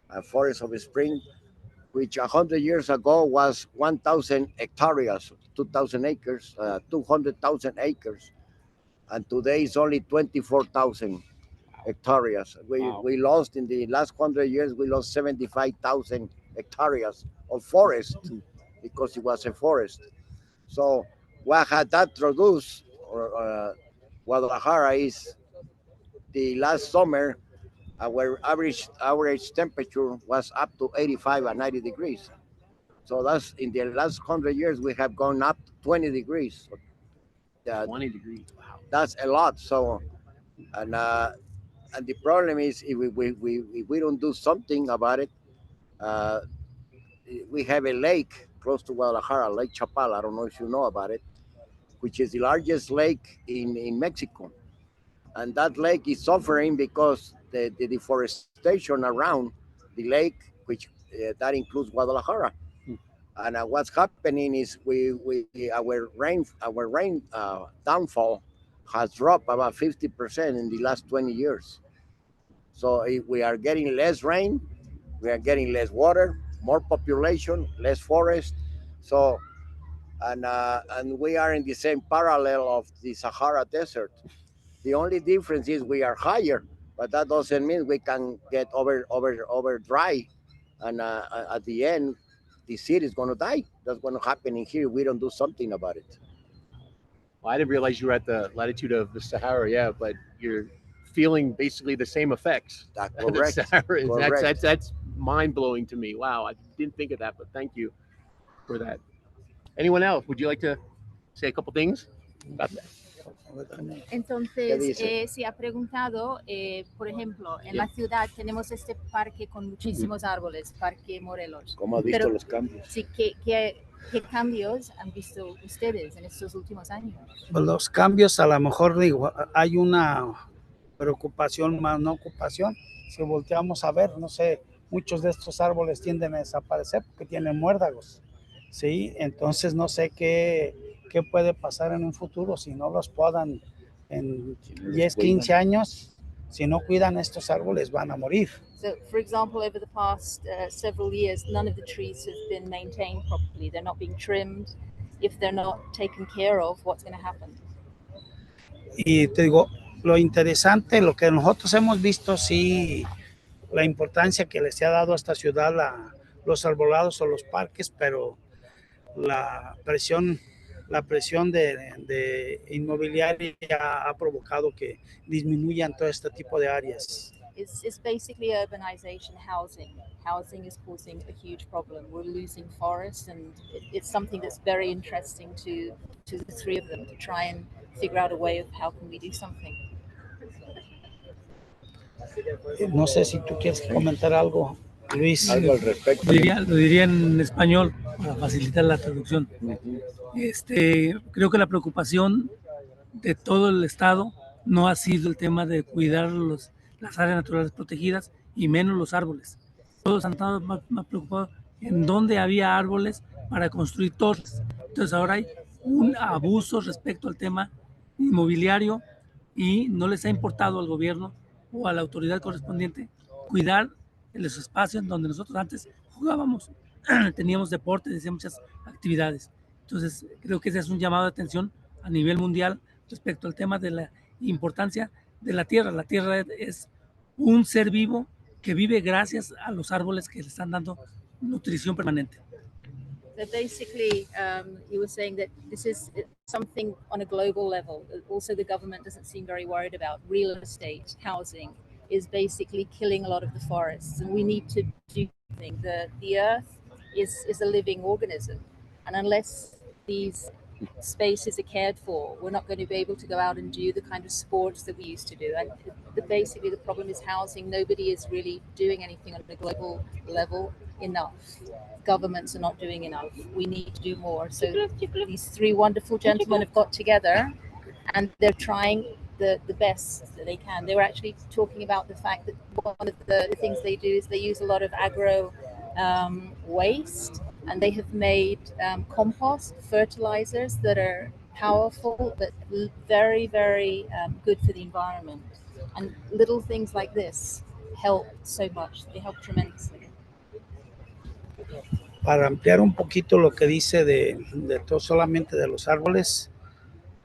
a forest of spring, which 100 years ago was 1,000 hectares, 2,000 acres, 200,000 acres, and today it's only 24,000 hectares. We lost in the last 100 years, we lost 75,000 hectares of forest because it was a forest. So what had that produced, Guadalajara, is the last summer, our average temperature was up to 85 and 90 degrees. So that's in the last 100 years, we have gone up 20 degrees. 20 degrees, wow. That's a lot. So, and the problem is if we don't do something about it, we have a lake close to Guadalajara, Lake Chapala. I don't know if you know about it, which is the largest lake in Mexico. And that lake is suffering because the deforestation around the lake, which that includes Guadalajara. And what's happening is our rain downfall has dropped about 50% in the last 20 years. So if we are getting less rain, we are getting less water, more population, less forest. So and we are in the same parallel of the Sahara Desert. The only difference is we are higher, but that doesn't mean we can get over dry. And at the end, the city is going to die. That's going to happen in here. We don't do something about it. Well, I didn't realize you were at the latitude of the Sahara, yeah, but you're feeling basically the same effects. That's the correct. Sahara is. Correct. That's mind blowing to me. Wow, I didn't think of that, but thank you for that. Anyone else? Would you like to say a couple things about that? Entonces, se ha preguntado, por ejemplo, en la ciudad tenemos este parque con muchísimos árboles, Parque Morelos. ¿Cómo has visto los cambios? Sí, ¿qué cambios han visto ustedes en estos últimos años? Los cambios, a lo mejor digo, hay una preocupación más no ocupación. Si volteamos a ver, no sé, muchos de estos árboles tienden a desaparecer porque tienen muérdagos, ¿sí? Entonces no sé qué puede pasar en un futuro si no los podan en 10, 15 años. Si no cuidan estos árboles, van a morir. So, for example, over the past several years, none of the trees have been maintained properly. They're not being trimmed. If they're not taken care of, what's going to happen? Y te digo, lo interesante, lo que nosotros hemos visto, sí, la importancia que les ha dado a esta ciudad los arbolados o los parques, pero la presión de inmobiliaria ha provocado que disminuyan todo este tipo de áreas. It's basically urbanization, housing. Housing is causing a huge problem. We're losing forests, and it's something that's very interesting to the three of them to try and figure out a way of how can we do something. No sé si tú quieres comentar algo, Luis. Algo al respecto. Lo diría en español para facilitar la traducción. Creo que la preocupación de todo el estado no ha sido el tema de cuidar las áreas naturales protegidas y menos los árboles. Todos han estado más preocupados en dónde había árboles para construir torres. Entonces ahora hay un abuso respecto al tema inmobiliario y no les ha importado al gobierno o a la autoridad correspondiente cuidar los espacios donde nosotros antes jugábamos, teníamos deportes, hacíamos muchas actividades. Entonces creo que ese es un llamado de atención a nivel mundial respecto al tema de la importancia de la tierra. La tierra es un ser vivo que vive gracias a los árboles que le están dando nutrición permanente. But basically, you were saying that this is something on a global level. Also, the government doesn't seem very worried about. Real estate, housing is basically killing a lot of the forests, and we need to do something. The earth is a living organism, and unless these spaces are cared for, we're not going to be able to go out and do the kind of sports that we used to do. And basically, the problem is housing. Nobody is really doing anything on a global level enough. Governments are not doing enough. We need to do more. So these three wonderful gentlemen have got together, and they're trying the best that they can. They were actually talking about the fact that one of the things they do is they use a lot of agro waste, and they have made compost fertilizers that are powerful but very, very good for the environment. And little things like this help so much. They help tremendously. Para ampliar un poquito lo que dice de todo solamente de los árboles,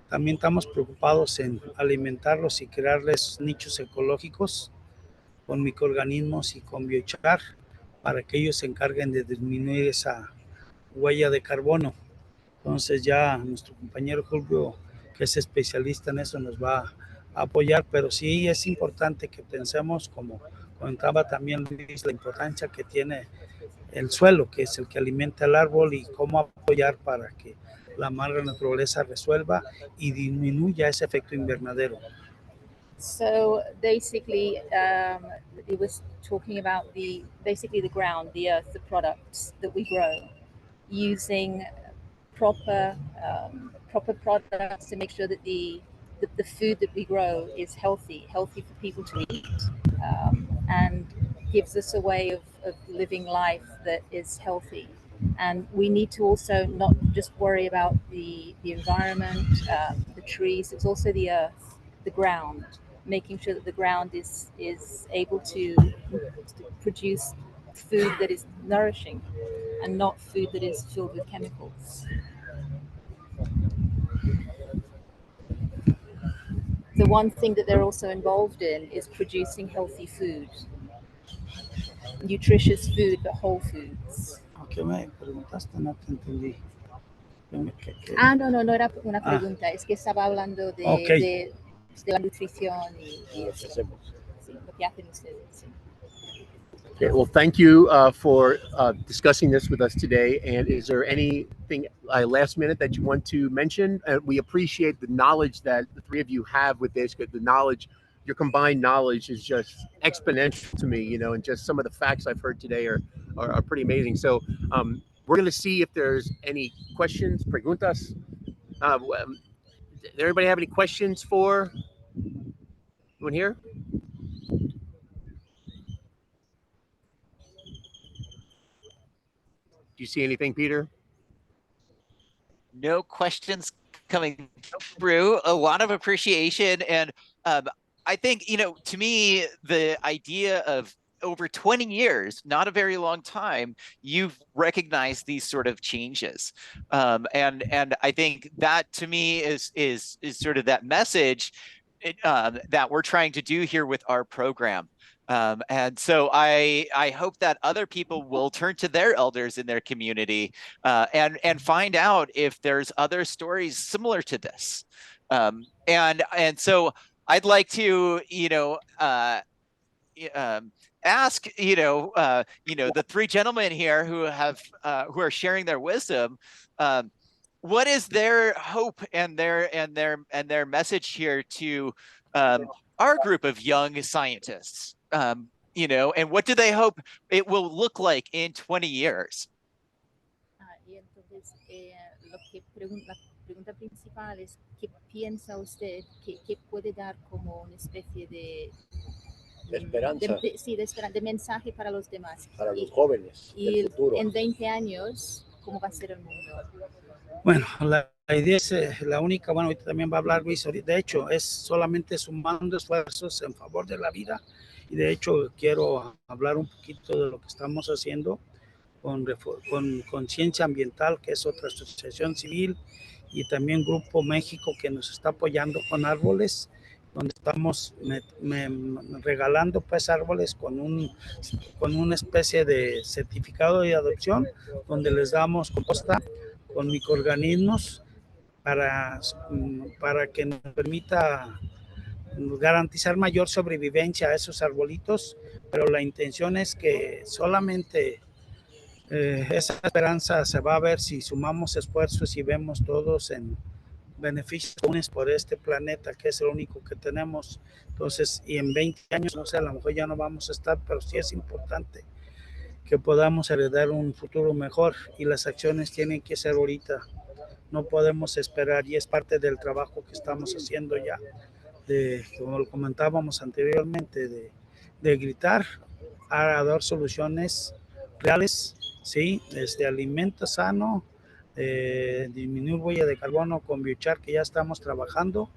también estamos preocupados en alimentarlos y crearles nichos ecológicos con microorganismos y con biochar para que ellos se encarguen de disminuir esa huella de carbono. Entonces ya nuestro compañero Julio, que es especialista en eso, nos va a apoyar, pero sí es importante que pensemos, como comentaba también Luis, la importancia que tiene el suelo, que es el que alimenta el árbol, y cómo apoyar para que la madre naturaleza resuelva y disminuya ese efecto invernadero. So basically, it was talking about the ground, the earth, the products that we grow, using proper products to make sure that the food that we grow is healthy for people to eat, and gives us a way of living life that is healthy. And we need to also not just worry about the environment, the trees. It's also the earth, the ground, making sure that the ground is able to produce food that is nourishing and not food that is filled with chemicals. The one thing that they're also involved in is producing healthy food, nutritious food, but whole foods. ¿Qué me preguntaste? No te entendí. No era una pregunta, es que estaba hablando de la nutrición y eso. Sí, lo que hacen ustedes. Sí. Okay, well, thank you for discussing this with us today. And is there anything last minute that you want to mention? We appreciate the knowledge that the three of you have with this. The knowledge, your combined knowledge is just exponential to me, you know, and just some of the facts I've heard today are pretty amazing. So we're going to see if there's any questions, preguntas. Does everybody have any questions for anyone here? Do you see anything, Peter? No questions coming through. A lot of appreciation. And I think, you know, to me, the idea of over 20 years, not a very long time, you've recognized these sort of changes. And I think that to me is sort of that message that we're trying to do here with our program. And so I hope that other people will turn to their elders in their community and find out if there's other stories similar to this. And so I'd like to, you know, ask, the three gentlemen here who are sharing their wisdom. What is their hope and their message here to our group of young scientists? And what do they hope it will look like in 20 years? Y entonces, la pregunta principal es, ¿qué piensa usted que puede dar como una especie de esperanza? De mensaje para los demás. Para los jóvenes del futuro. En 20 años, ¿cómo va a ser el mundo? Bueno, la idea es la única, bueno, ahorita también va a hablar Luis, de hecho, es solamente sumando esfuerzos en favor de la vida. Y de hecho quiero hablar un poquito de lo que estamos haciendo con Conciencia Ambiental, que es otra asociación civil, y también Grupo México, que nos está apoyando con árboles, donde estamos regalando pues árboles con una especie de certificado de adopción, donde les damos composta con microorganismos para que nos permita garantizar mayor sobrevivencia a esos arbolitos, pero la intención es que solamente esa esperanza se va a ver si sumamos esfuerzos y vemos todos en beneficios comunes por este planeta, que es el único que tenemos. Entonces, y en 20 años, no sé, a lo mejor ya no vamos a estar, pero sí es importante que podamos heredar un futuro mejor, y las acciones tienen que ser ahorita. No podemos esperar, y es parte del trabajo que estamos haciendo ya, como lo comentábamos anteriormente, de gritar a dar soluciones reales, ¿sí? Desde alimento sano, disminuir huella de carbono con biochar, que ya estamos trabajando,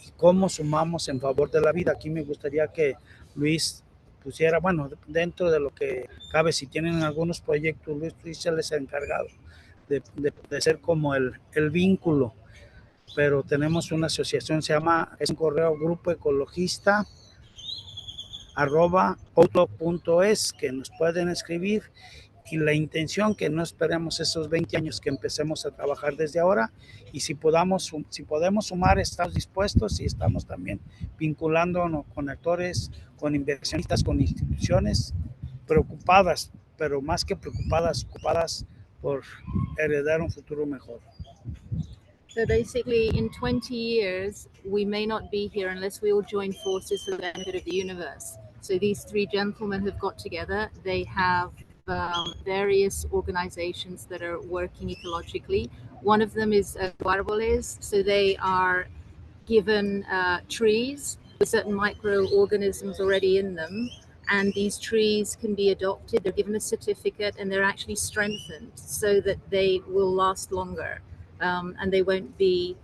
y cómo sumamos en favor de la vida. Aquí me gustaría que Luis pusiera, bueno, dentro de lo que cabe, si tienen algunos proyectos, Luis se les ha encargado de ser como el vínculo, pero tenemos una asociación, es un correo grupo ecologista @outlook.es, que nos pueden escribir, y la intención que no esperemos esos 20 años, que empecemos a trabajar desde ahora, y si podemos sumar, estamos dispuestos, y estamos también vinculándonos con actores, con inversionistas, con instituciones preocupadas, pero más que preocupadas, ocupadas por heredar un futuro mejor. So basically, in 20 years, we may not be here unless we all join forces for the benefit of the universe. So these three gentlemen have got together. They have various organizations that are working ecologically. One of them is Árboles. So they are given trees with certain microorganisms already in them. And these trees can be adopted. They're given a certificate, and they're actually strengthened so that they will last longer. And they won't be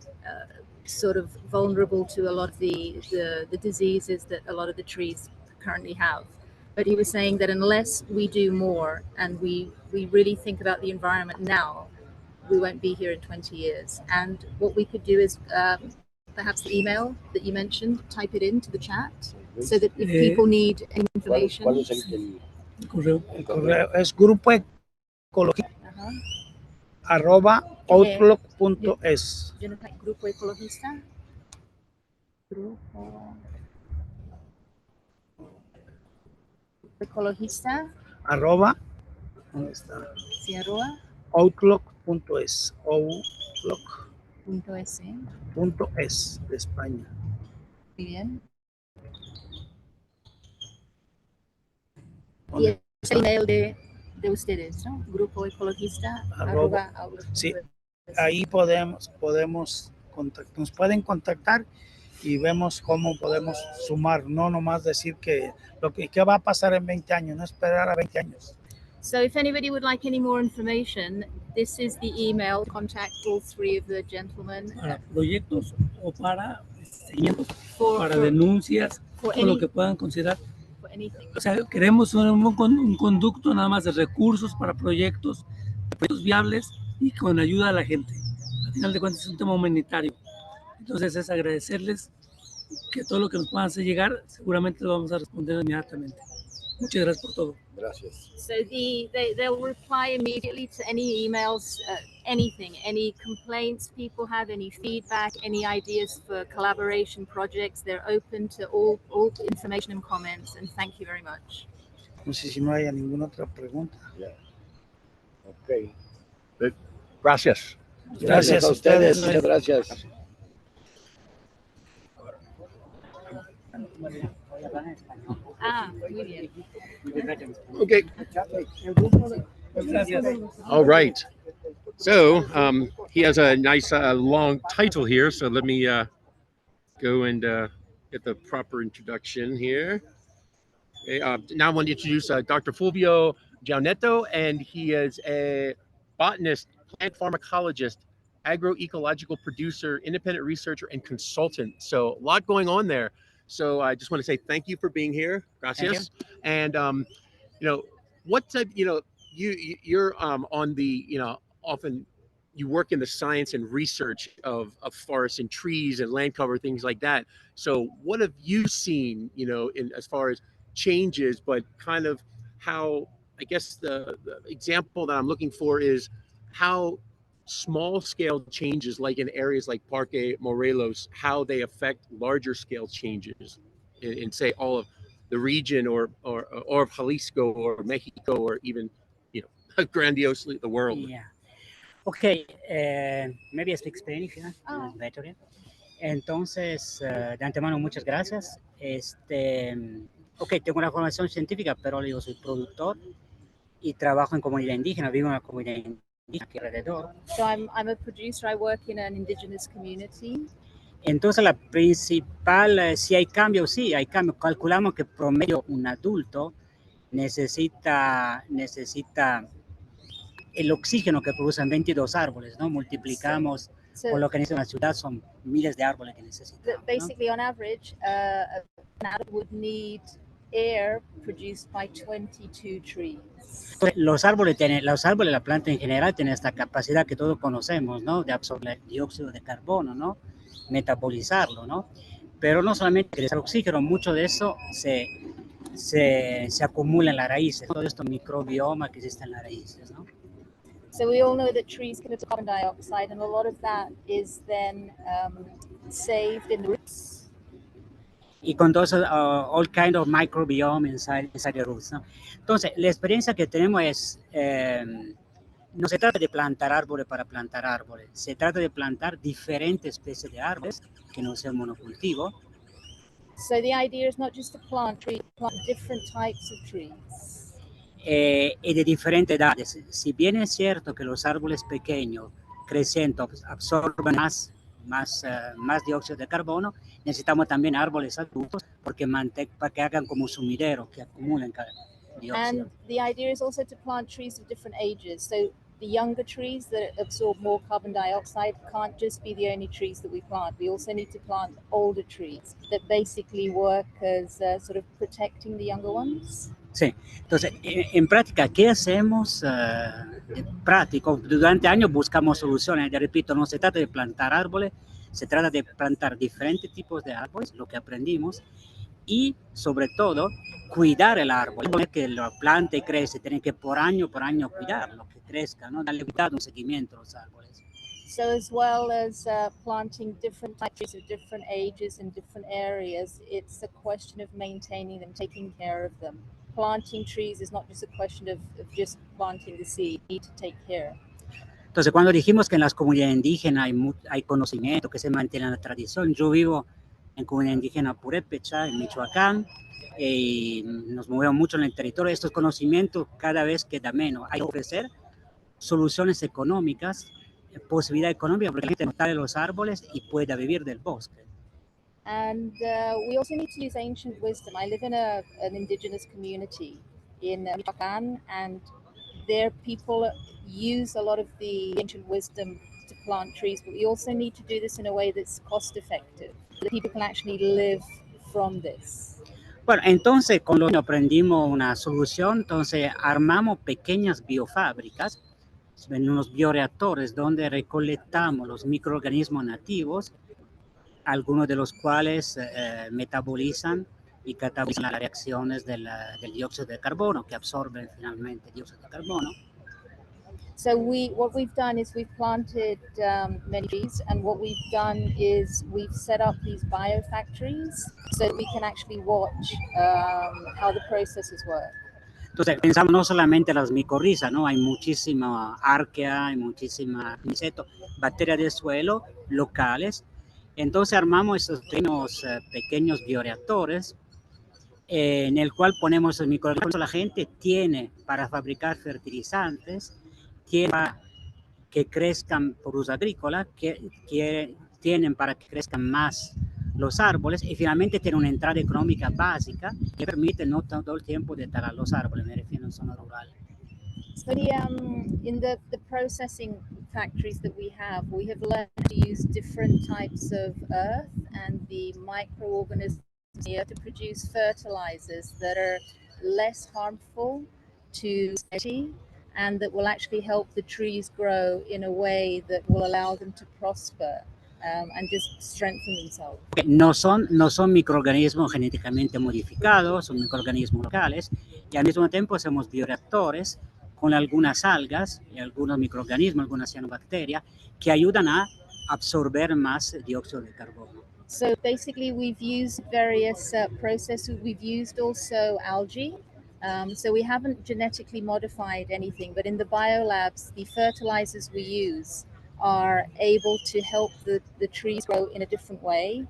sort of vulnerable to a lot of the diseases that a lot of the trees currently have. But he was saying that unless we do more and we really think about the environment now, we won't be here in 20 years. And what we could do is perhaps the email that you mentioned, type it into the chat, so that if people need any information. ¿Cuál es el correo? El correo es grupo ecologista @outlook.es. Grupo ecologista. Grupo ecologista. ¿Dónde está? Sí, outlook.es. Outlook.es. .es de España. Muy bien. Y es el email de ustedes, ¿no? Grupo ecologista @outlook.es. Sí, ahí podemos nos pueden contactar y vemos cómo podemos sumar, no nomás decir qué va a pasar en 20 años, no esperar a 20 años. So if anybody would like any more information, this is the email to contact all three of the gentlemen. Para proyectos o para seguimientos, para denuncias, o lo que puedan considerar. O sea, queremos un conducto nada más de recursos para proyectos viables y con ayuda a la gente. Al final de cuentas es un tema humanitario. Entonces es agradecerles que todo lo que nos puedan hacer llegar, seguramente lo vamos a responder inmediatamente. Muchas gracias por todo. Gracias. So they'll reply immediately to any emails, anything, any complaints people have, any feedback, any ideas for collaboration projects. They're open to all information and comments, and thank you very much. No sé si no haya ninguna otra pregunta. Yeah. Ok. Gracias. Gracias a ustedes. Muchas gracias. Muy bien. Okay. All right. So he has a nice long title here. So let me go and get the proper introduction here. Okay, now I want to introduce Dr. Fulvio Gianetto, and he is a botanist, plant pharmacologist, agroecological producer, independent researcher, and consultant. So a lot going on there. So I just want to say thank you for being here. Gracias. And what type, you're on the, often, you work in the science and research of forests and trees and land cover, things like that. So what have you seen, in as far as changes, but kind of how, I guess the example that I'm looking for is how small scale changes, like in areas like Parque Morelos, how they affect larger scale changes in say all of the region or of Jalisco or Mexico or even, grandiosely the world. Yeah. Okay, maybe I speak Spanish, yeah? Oh. Better, yeah? Entonces, de antemano, muchas gracias. Ok, tengo una formación científica, pero yo soy productor y trabajo en comunidad indígena, vivo en la comunidad indígena aquí alrededor. So I'm a producer. I work in an indigenous community. Entonces, la principal, si hay cambio, sí, hay cambio. Calculamos que promedio un adulto necesita el oxígeno que producen 22 árboles, ¿no? Multiplicamos por lo que necesita una ciudad, son miles de árboles que necesitamos, Basically, on average, an adult would need air produced by 22 trees. Entonces, los árboles, la planta en general, tienen esta capacidad que todos conocemos, ¿no? De absorber dióxido de carbono, ¿no? Metabolizarlo, ¿no? Pero no solamente crecer oxígeno, mucho de eso se acumula en las raíces, todo esto microbioma que existe en las raíces, ¿no? So we all know that trees can absorb carbon dioxide, and a lot of that is then saved in the roots. Y con todo eso, all kind of microbiome inside the roots, ¿no? Entonces, la experiencia que tenemos es, no se trata de plantar árboles para plantar árboles, se trata de plantar diferentes especies de árboles, que no sea monocultivo. So the idea is not just to plant trees, plant different types of trees. Y de diferentes edades. Si bien es cierto que los árboles pequeños creciendo absorben más dióxido de carbono, necesitamos también árboles adultos para que hagan como sumidero, que acumulen dióxido. And the idea is also to plant trees of different ages. So the younger trees that absorb more carbon dioxide can't just be the only trees that we plant. We also need to plant older trees that basically work as sort of protecting the younger ones. Sí, entonces, en práctica, ¿qué hacemos? Práctico, durante años buscamos soluciones. Ya repito, no se trata de plantar árboles, se trata de plantar diferentes tipos de árboles, lo que aprendimos, y sobre todo, cuidar el árbol. No es que lo plante y crece, tienen que por año cuidarlo, que crezca, ¿no? Darle cuidado, un seguimiento a los árboles. So as well as planting different types of different ages in different areas, it's a question of maintaining them, taking care of them. Planting trees is not just a question of just planting the seed, you need to take care. Entonces, cuando dijimos que en las comunidades indígenas hay conocimiento, que se mantiene la tradición, yo vivo en comunidad indígena Purépecha, en Michoacán, y nos movemos mucho en el territorio. Estos conocimientos cada vez queda menos. Hay que ofrecer soluciones económicas, posibilidad económica, porque la gente no tale los árboles y pueda vivir del bosque. And we also need to use ancient wisdom. I live in an indigenous community in Michoacán, and their people use a lot of the ancient wisdom to plant trees, but we also need to do this in a way that's cost effective, so that people can actually live from this. Bueno, entonces con lo que aprendimos una solución, entonces armamos pequeñas biofábricas, en unos bioreactores donde recolectamos los microorganismos nativos, algunos de los cuales metabolizan y catabolizan las reacciones del dióxido de carbono, que absorben finalmente el dióxido de carbono. So what we've done is we've planted many trees, and what we've done is we've set up these biofactories so that we can actually watch how the processes work. Entonces pensamos no solamente en las micorrizas, ¿no? Hay muchísima arquea, hay muchísima insectos, bacterias del suelo locales. Entonces armamos esos pequeños bioreactores en el cual ponemos el microorganismos. La gente tiene para fabricar fertilizantes, tiene para que crezcan por uso agrícola, tienen para que crezcan más los árboles, y finalmente tiene una entrada económica básica que permite no todo el tiempo de talar los árboles, me refiero en zona rural. So in the processing factories that we have learned to use different types of earth and the microorganisms here to produce fertilizers that are less harmful to society and that will actually help the trees grow in a way that will allow them to prosper and just strengthen themselves. No son microorganismos genéticamente modificados, son microorganismos locales, y al mismo tiempo hacemos bioreactores con algunas algas y algunos microorganismos, algunas cianobacterias, que ayudan a absorber más dióxido de carbono. So basically we've used various processes. We've used also algae. So we haven't genetically modified anything, but in the biolabs, the fertilizers we use are able to help the trees grow in a different way,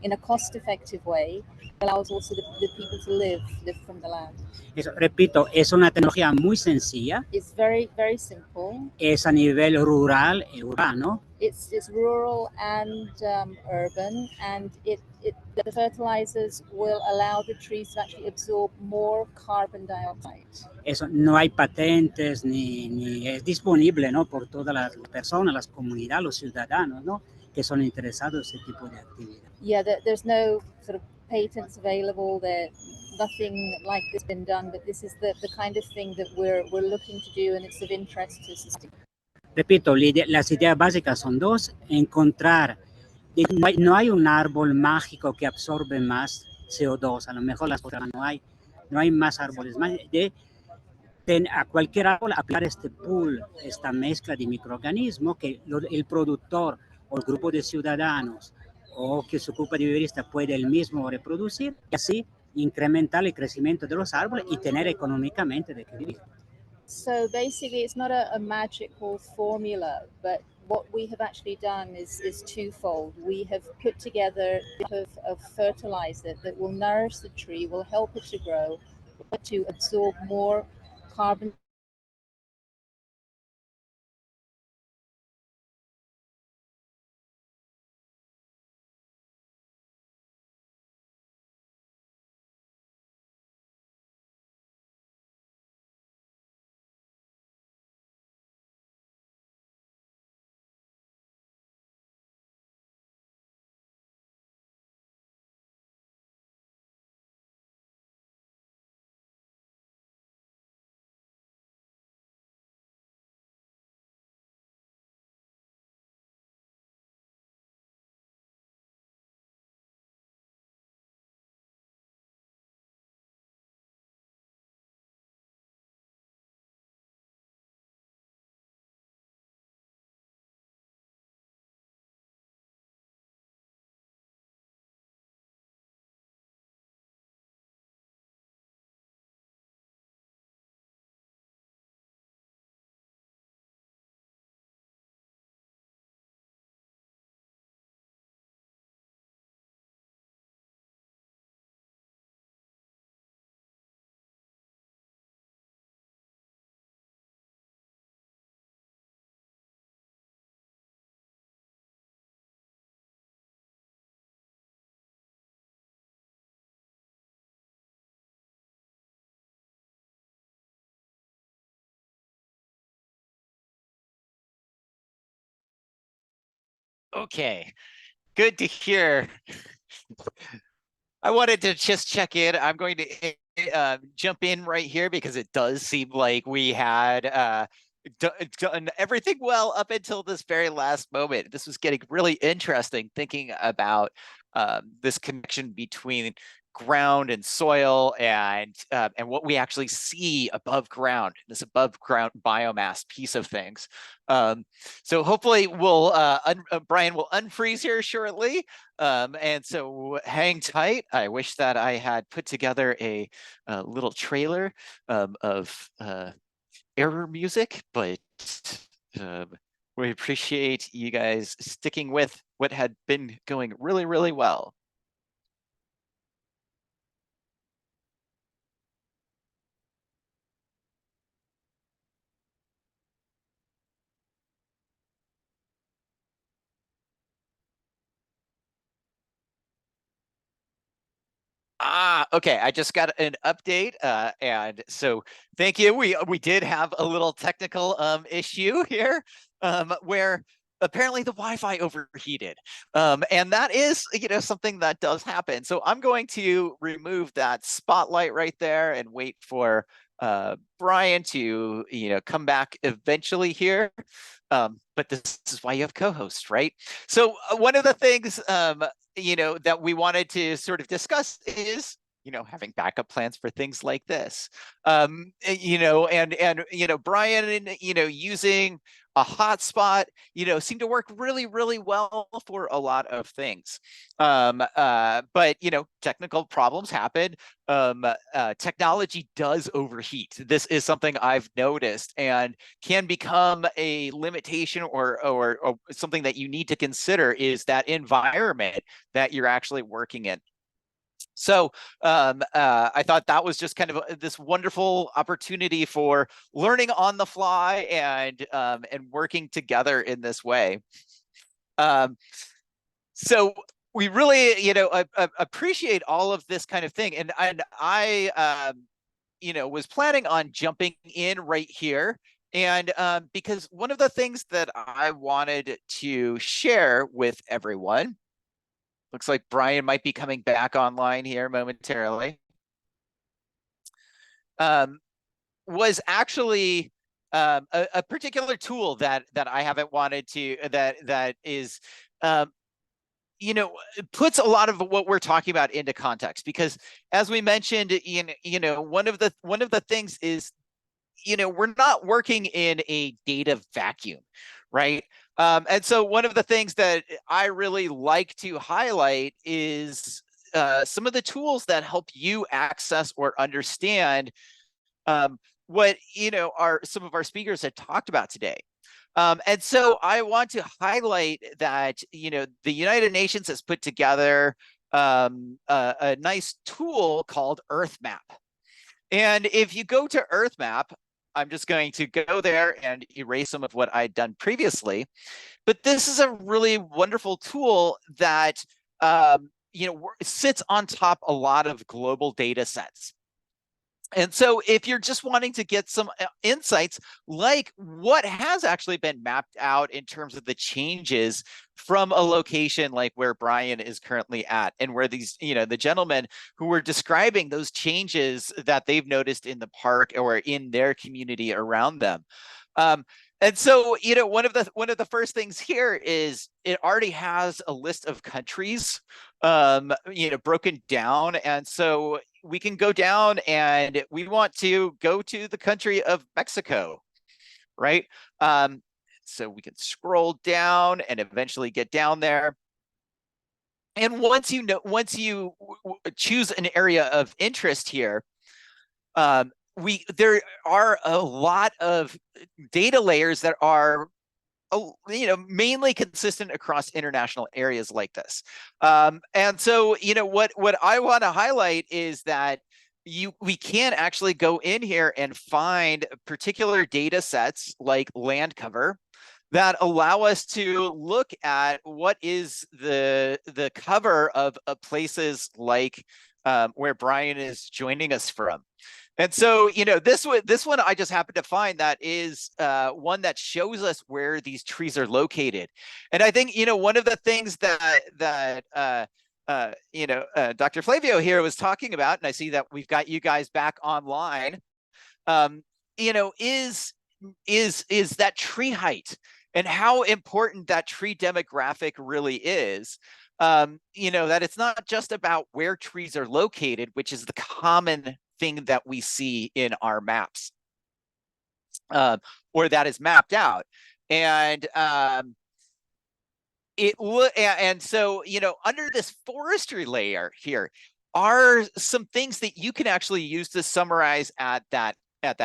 in a cost-effective way, allows also the people to live from the land. Eso, repito, es una tecnología muy sencilla. It's very, very simple. Es a nivel rural y urbano. It's rural and urban, and the fertilizers will allow the trees to actually absorb more carbon dioxide. Eso, no hay patentes ni es disponible, ¿no? Por todas las personas, las comunidades, los ciudadanos, ¿no? Que son interesados en ese tipo de actividad. Yeah, there's no sort of patents available. There, nothing like this been done, but this is the kind of thing that we're looking to do, and it's of interest to society. Repito, las ideas básicas son dos: encontrar, no hay un árbol mágico que absorbe más CO2, a lo mejor las cosas no hay más árboles, más a cualquier árbol aplicar este pool, esta mezcla de microorganismos que el productor o el grupo de ciudadanos o que se ocupa de viverista puede el mismo reproducir y así incrementar el crecimiento de los árboles y tener económicamente de qué vivir. So basically, it's not a magical formula, but what we have actually done is twofold. We have put together a fertilizer that will nourish the tree, will help it to grow, to absorb more carbon. Okay, good to hear. I wanted to just check in. I'm going to jump in right here because it does seem like we had done everything well up until this very last moment. This was getting really interesting, thinking about this connection between ground and soil and what we actually see above ground, this above ground biomass piece of things. So hopefully we'll Brian will unfreeze here shortly, and so hang tight. I wish that I had put together a little trailer of error music, but we appreciate you guys sticking with what had been going really, really well. Okay. I just got an update, and so thank you. We did have a little technical issue here, where apparently the Wi-Fi overheated, and that is, something that does happen. So I'm going to remove that spotlight right there and wait for Brian to, come back eventually here. But this is why you have co-hosts, right? So one of the things, that we wanted to sort of discuss is, having backup plans for things like this. And Brian, using a hotspot, seemed to work really, really well for a lot of things. But, technical problems happen. Technology does overheat. This is something I've noticed and can become a limitation or something that you need to consider is that environment that you're actually working in. So I thought that was just kind of this wonderful opportunity for learning on the fly and working together in this way. So we really, appreciate all of this kind of thing, and I, was planning on jumping in right here, and because one of the things that I wanted to share with everyone. Looks like Brian might be coming back online here momentarily. Was actually a particular tool that I haven't wanted to that is puts a lot of what we're talking about into context, because as we mentioned, one of the things is we're not working in a data vacuum, right? And so one of the things that I really like to highlight is some of the tools that help you access or understand what some of our speakers had talked about today. And so I want to highlight that the United Nations has put together a nice tool called Earth Map. And if you go to Earth Map, I'm just going to go there and erase some of what I'd done previously. But this is a really wonderful tool that sits on top a lot of global data sets. And so if you're just wanting to get some insights, like what has actually been mapped out in terms of the changes from a location like where Brian is currently at, and where these, the gentlemen who were describing those changes that they've noticed in the park or in their community around them. And so, one of the first things here is it already has a list of countries, broken down. And so we can go down and we want to go to the country of Mexico, right? So we can scroll down and eventually get down there. And once you choose an area of interest here, there are a lot of data layers that are mainly consistent across international areas like this. And so what I want to highlight is that we can actually go in here and find particular data sets like land cover that allow us to look at what is the cover of places like where Brian is joining us from. And so, this one I just happened to find that is one that shows us where these trees are located. And I think, one of the things that Dr. Flavio here was talking about, and I see that we've got you guys back online, is that tree height and how important that tree demographic really is. That it's not just about where trees are located, which is the common thing that we see in our maps, or that is mapped out. And so under this forestry layer here are some things that you can actually use to summarize at that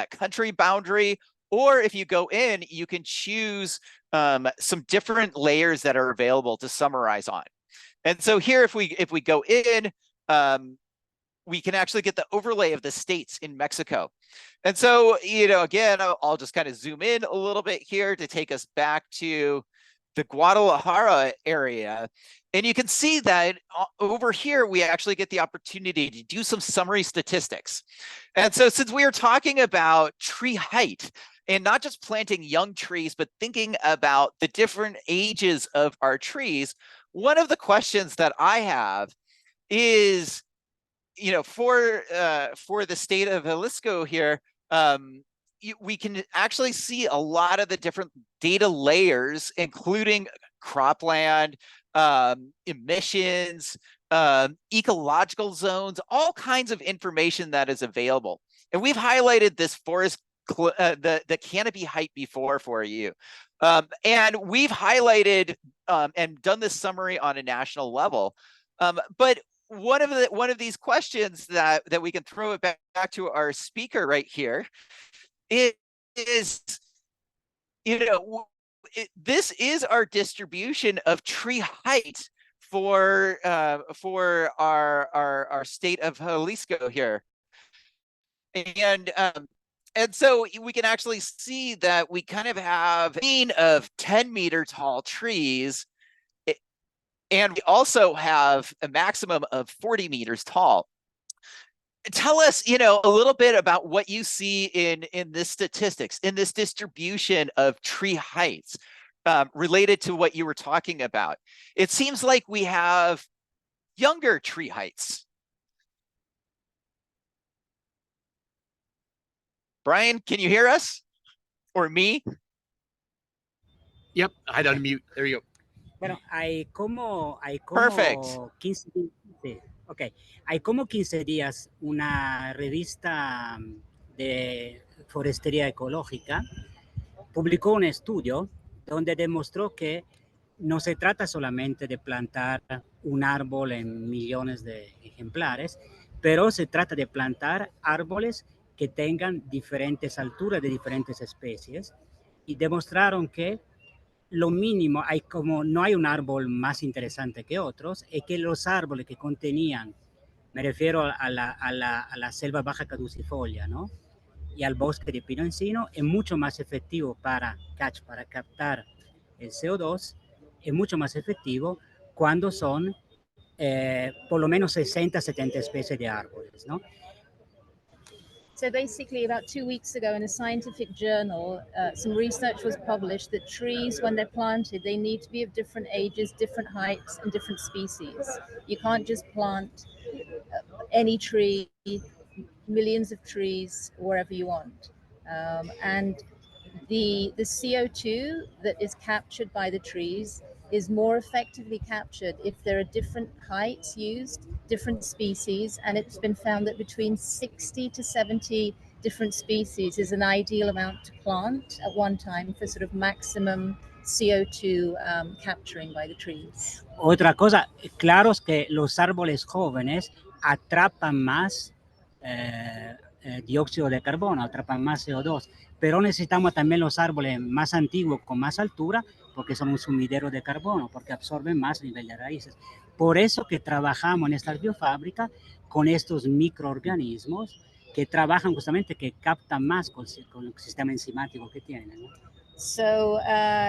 country boundary, or if you go in, you can choose some different layers that are available to summarize on. And so here, if we go in, we can actually get the overlay of the states in Mexico. And so, again, I'll just kind of zoom in a little bit here to take us back to the Guadalajara area. And you can see that over here, we actually get the opportunity to do some summary statistics. And so since we are talking about tree height, and not just planting young trees, but thinking about the different ages of our trees, one of the questions that I have is, for the state of Jalisco here, we can actually see a lot of the different data layers, including cropland, emissions, ecological zones, all kinds of information that is available. And we've highlighted this forest, the canopy height before for you. And we've highlighted and done this summary on a national level. But one of these questions that we can throw it back to our speaker right here is, this is our distribution of tree height for our state of Jalisco here, and so we can actually see that we kind of have a mean of 10-meter tall trees, and we also have a maximum of 40 meters tall. Tell us, a little bit about what you see in this statistics, in this distribution of tree heights, related to what you were talking about. It seems like we have younger tree heights. Brian, can you hear us? Or me? Yep, I had to unmute. There you go. Bueno, hay como Perfect. 15 días, sí, okay. Hay como 15 días una revista de forestería ecológica publicó un estudio donde demostró que no se trata solamente de plantar un árbol en millones de ejemplares, pero se trata de plantar árboles que tengan diferentes alturas de diferentes especies, y demostraron que lo mínimo, no hay un árbol más interesante que otros, es que los árboles que contenían, me refiero a la selva baja caducifolia, ¿no?, y al bosque de pino encino, es mucho más efectivo para captar el CO2, es mucho más efectivo cuando son por lo menos 60, 70 especies de árboles, ¿no? So basically, about 2 weeks ago in a scientific journal, some research was published that trees, when they're planted, they need to be of different ages, different heights, and different species. You can't just plant any tree, millions of trees, wherever you want. And the CO2 that is captured by the trees is more effectively captured if there are different heights used, different species, and it's been found that between 60 to 70 different species is an ideal amount to plant at one time for sort of maximum CO2 capturing by the trees. Otra cosa, claro es que los árboles jóvenes atrapan más dióxido de carbono, atrapan más CO2, pero necesitamos también los árboles más antiguos con más altura, porque son un sumidero de carbono, porque absorben más nivel de raíces. Por eso que trabajamos en estas biofábricas con estos microorganismos que trabajan justamente, que captan más con el sistema enzimático que tienen, ¿no? So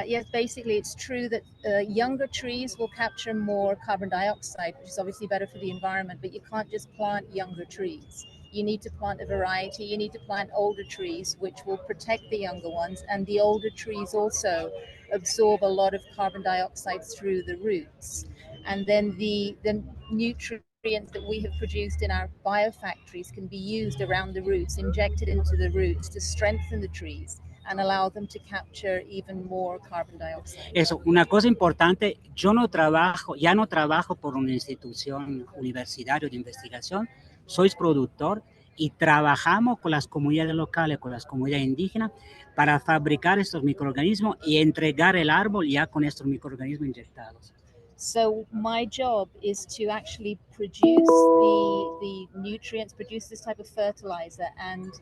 yes, basically it's true that younger trees will capture more carbon dioxide, which is obviously better for the environment, but you can't just plant younger trees. You need to plant a variety, you need to plant older trees, which will protect the younger ones, and the older trees also absorb a lot of carbon dioxide through the roots. And then the nutrients that we have produced in our biofactories can be used around the roots, injected into the roots to strengthen the trees and allow them to capture even more carbon dioxide. Eso, una cosa importante, ya no trabajo por una institución universitaria de investigación, soy productor y trabajamos con las comunidades locales, con las comunidades indígenas, para fabricar estos microorganismos y entregar el árbol ya con estos microorganismos inyectados. So my job is to actually produce the nutrients, produce this type of fertilizer, and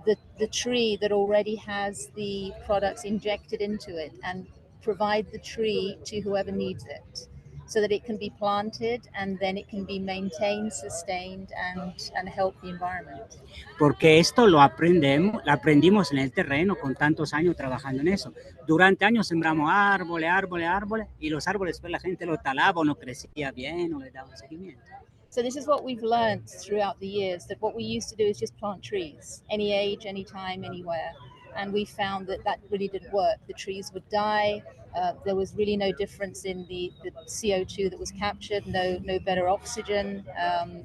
the tree that already has the products injected into it, and provide the tree to whoever needs it, so that it can be planted and then it can be maintained, sustained, and help the environment. Porque esto lo aprendimos en el terreno con tantos años trabajando en eso. Durante años sembramos árboles, y los árboles después la gente lo talaba o no crecía bien o le daba seguimiento. So this is what we've learned throughout the years, that what we used to do is just plant trees, any age, any time, anywhere. And we found that really didn't work. The trees would die. There was really no difference in the CO2 that was captured, no better oxygen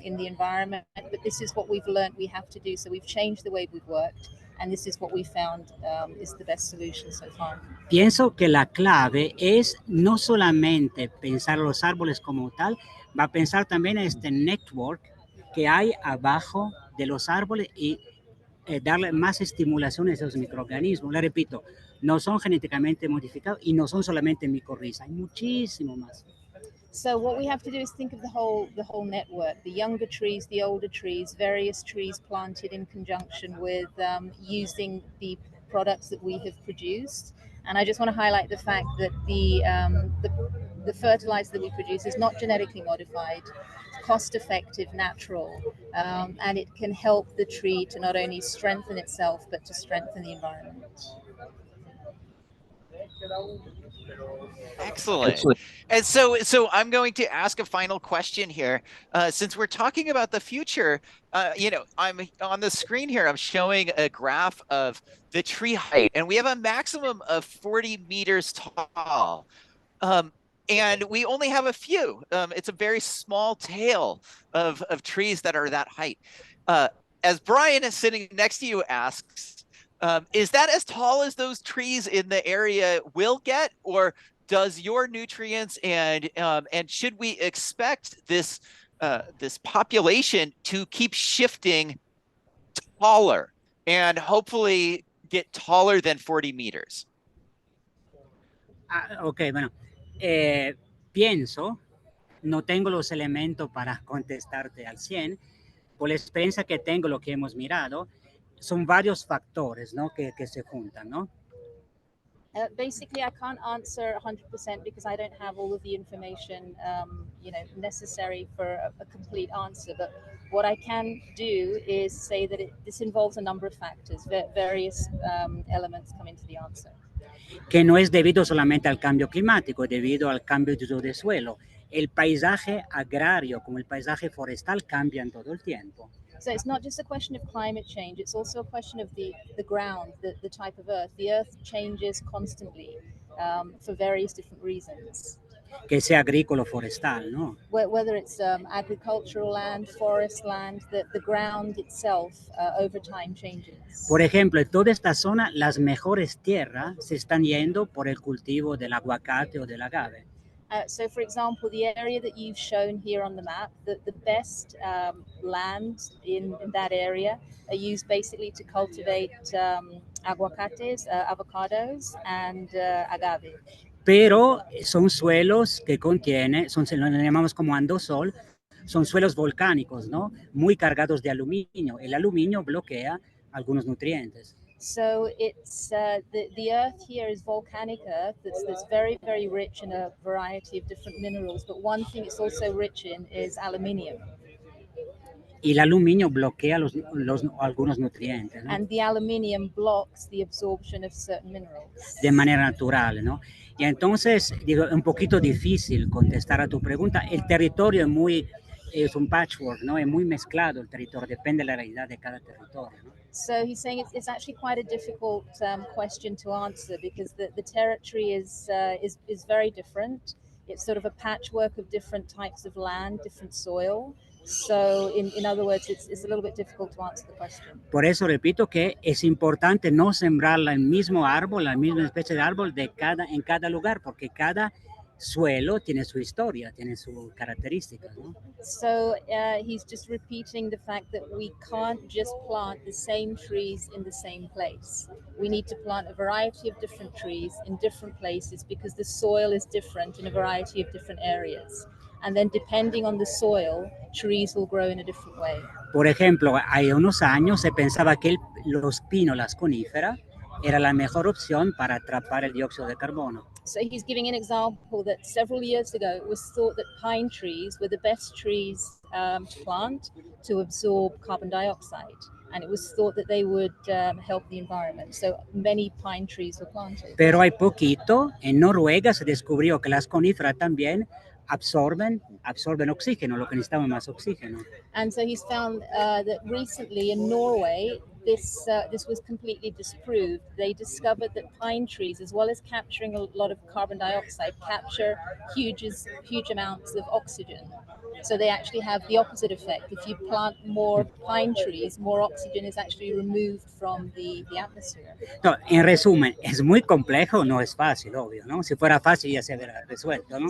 in the environment. But this is what we've learned we have to do. So we've changed the way we've worked. And this is what we found is the best solution so far. Pienso que la clave es no solamente pensar los árboles como tal, va a pensar también este network que hay abajo de los árboles y darle más estimulación a esos microorganismos. Le repito, no son genéticamente modificados y no son solamente micorriza, hay muchísimo más. So what we have to do is think of the whole network, the younger trees, the older trees, various trees planted in conjunction with using the products that we have produced. And I just want to highlight the fact that the fertilizer that we produce is not genetically modified, cost-effective, natural, and it can help the tree to not only strengthen itself, but to strengthen the environment. Excellent. And so I'm going to ask a final question here. Since we're talking about the future, I'm on the screen here, I'm showing a graph of the tree height, and we have a maximum of 40 meters tall. And we only have a few. It's a very small tail of trees that are that height. As Brian is sitting next to you asks, is that as tall as those trees in the area will get, or does your nutrients and should we expect this population to keep shifting taller and hopefully get taller than 40 meters? Ok, bueno, pienso, no tengo los elementos para contestarte al 100, por la experiencia que tengo, lo que hemos mirado, son varios factores, ¿no? que se juntan, ¿no? Basically, I can't answer 100% because I don't have all of the information, necessary for a complete answer. But what I can do is say that this involves a number of factors. Various elements come into the answer. Que no es debido solamente al cambio climático, es debido al cambio de uso de suelo. El paisaje agrario como el paisaje forestal cambian todo el tiempo. So it's not just a question of climate change, it's also a question of the ground, the type of earth. The earth changes constantly for various different reasons. Que sea agrícola o forestal, ¿no? Whether it's agricultural land, forest land, the ground itself over time changes. Por ejemplo, en toda esta zona, las mejores tierras se están yendo por el cultivo del aguacate o del agave. So, for example, the area that you've shown here on the map, the best land in that area are used basically to cultivate aguacates, avocados, and agave. Pero son suelos que contienen, lo llamamos como andosol, son suelos volcánicos, ¿no? Muy cargados de aluminio. El aluminio bloquea algunos nutrientes. So it's the earth here is volcanic earth that's very, very rich in a variety of different minerals. But one thing it's also rich in is aluminium. Y el aluminio bloquea algunos nutrientes, ¿no? And the aluminium blocks the absorption of certain minerals. De manera natural, ¿no? Y entonces, digo, un poquito difícil contestar a tu pregunta. El territorio es un patchwork, ¿no? Es muy mezclado el territorio, depende de la realidad de cada territorio, ¿no? So he's saying it's actually quite a difficult question to answer because the territory is very different. It's sort of a patchwork of different types of land, different soil. So in other words, it's a little bit difficult to answer the question. Por eso repito que es importante no sembrar el mismo árbol, la misma especie de árbol en cada lugar, porque cada suelo tiene su historia, tiene sus características, ¿no? So he's just repeating the fact that we can't just plant the same trees in the same place. We need to plant a variety of different trees in different places because the soil is different in a variety of different areas. And then depending on the soil, trees will grow in a different way. Por ejemplo, hay unos años se pensaba que los pinos, las coníferas, era la mejor opción para atrapar el dióxido de carbono. So he's giving an example that several years ago it was thought that pine trees were the best trees to plant to absorb carbon dioxide. And it was thought that they would help the environment. So many pine trees were planted. Pero hay poquito, en Noruega se descubrió que las coníferas también absorben oxígeno, lo que necesitamos más oxígeno. And so he's found that recently in Norway, this was completely disproved. They discovered that pine trees, as well as capturing a lot of carbon dioxide, capture huge amounts of oxygen. So they actually have the opposite effect. If you plant more pine trees, more oxygen is actually removed from the atmosphere. No, en resumen, es muy complejo, no es fácil, obvio, ¿no? Si fuera fácil ya se hubiera resuelto, ¿no?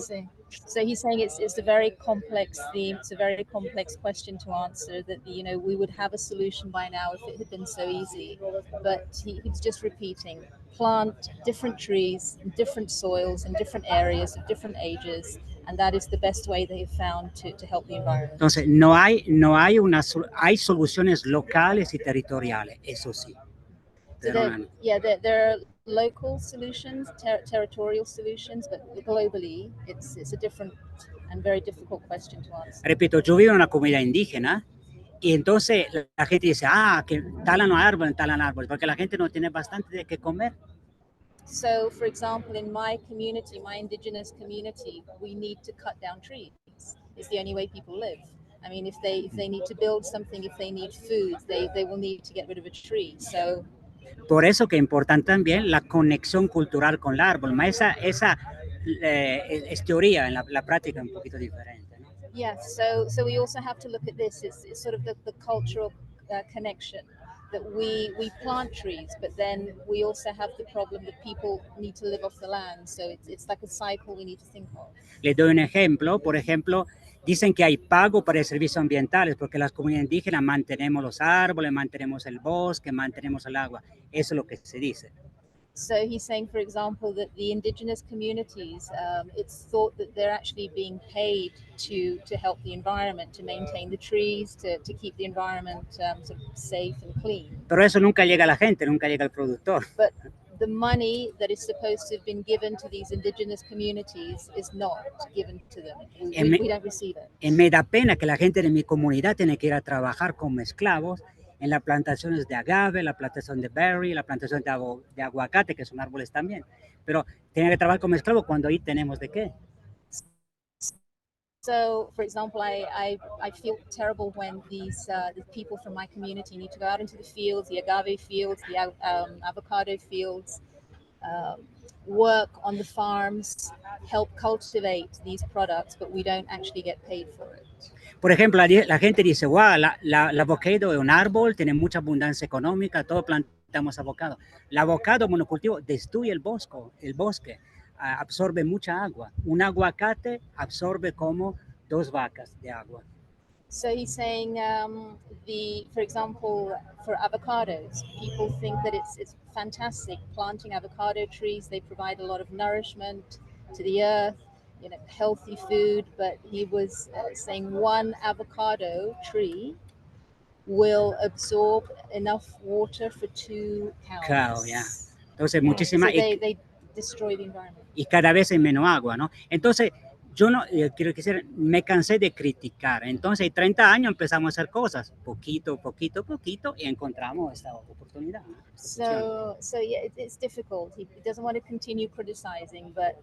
So he's saying it's a very complex theme. It's a very complex question to answer. That we would have a solution by now if it had been so easy. But he's just repeating: plant different trees in different soils in different areas of different ages, and that is the best way they have found to help the environment. Entonces hay soluciones locales y territoriales, eso sí. So there are local solutions, territorial solutions, but globally it's a different and very difficult question to answer. Repito, yo vivo en una comunidad indígena y entonces la gente dice, que talan árboles, porque la gente no tiene bastante de qué comer. So, for example, in my community, my indigenous community, we need to cut down trees. It's the only way people live. I mean, if they need to build something, if they need food, they will need to get rid of a tree. So. Por eso que es importante también la conexión cultural con el árbol. Esa es teoría, en la práctica es un poquito diferente, ¿no? Yeah, so we also have to look at this. It's sort of the cultural connection that we plant trees, but then we also have the problem that people need to live off the land. So it's like a cycle we need to think of. Les doy un ejemplo. Por ejemplo, dicen que hay pago para servicios ambientales porque las comunidades indígenas mantenemos los árboles, mantenemos el bosque, mantenemos el agua. Eso es lo que se dice. So he's saying, for example, that the indigenous communities, it's thought that they're actually being paid to help the environment, to maintain the trees, to keep the environment sort of safe and clean. Pero eso nunca llega a la gente, nunca llega al productor. But the money that is supposed to have been given to these indigenous communities is not given to them. We don't receive it. Y me da pena que la gente de mi comunidad tiene que ir a trabajar como esclavos en las plantaciones de agave, la plantación de berry, la plantación de aguacate, que son árboles también. Pero tienen que trabajar como esclavos cuando ahí tenemos de qué. So, for example, I feel terrible when these the people from my community need to go out into the fields, the agave fields, the avocado fields, work on the farms, help cultivate these products, but we don't actually get paid for it. Por ejemplo, la gente dice, wow, la avocado es un árbol, tiene mucha abundancia económica, todos plantamos avocado. El avocado monocultivo destruye el bosque, absorbe mucha agua. Un aguacate absorbe como 2 vacas de agua. So he's saying, for example, for avocados, people think that it's fantastic planting avocado trees. They provide a lot of nourishment to the earth. Healthy food, but he was saying 1 avocado tree will absorb enough water for 2 cows. Claro, ya. Entonces, muchísimas. So they destroy the environment. Y cada vez hay menos agua, ¿no? Entonces, yo no quiero decir, me cansé de criticar. Entonces, en 30 años empezamos a hacer cosas, poquito, y encontramos esta oportunidad, ¿no? So yeah, it's difficult. He doesn't want to continue criticizing, but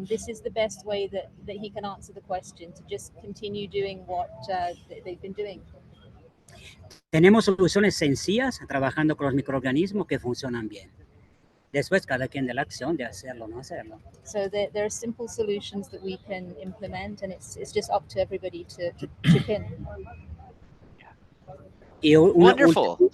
this is the best way that he can answer the question, to just continue doing what they've been doing. Tenemos soluciones sencillas trabajando con los microorganismos que funcionan bien. Después cada quien de la acción de hacerlo o no hacerlo. So there are simple solutions that we can implement, and it's just up to everybody to chip in. Wonderful.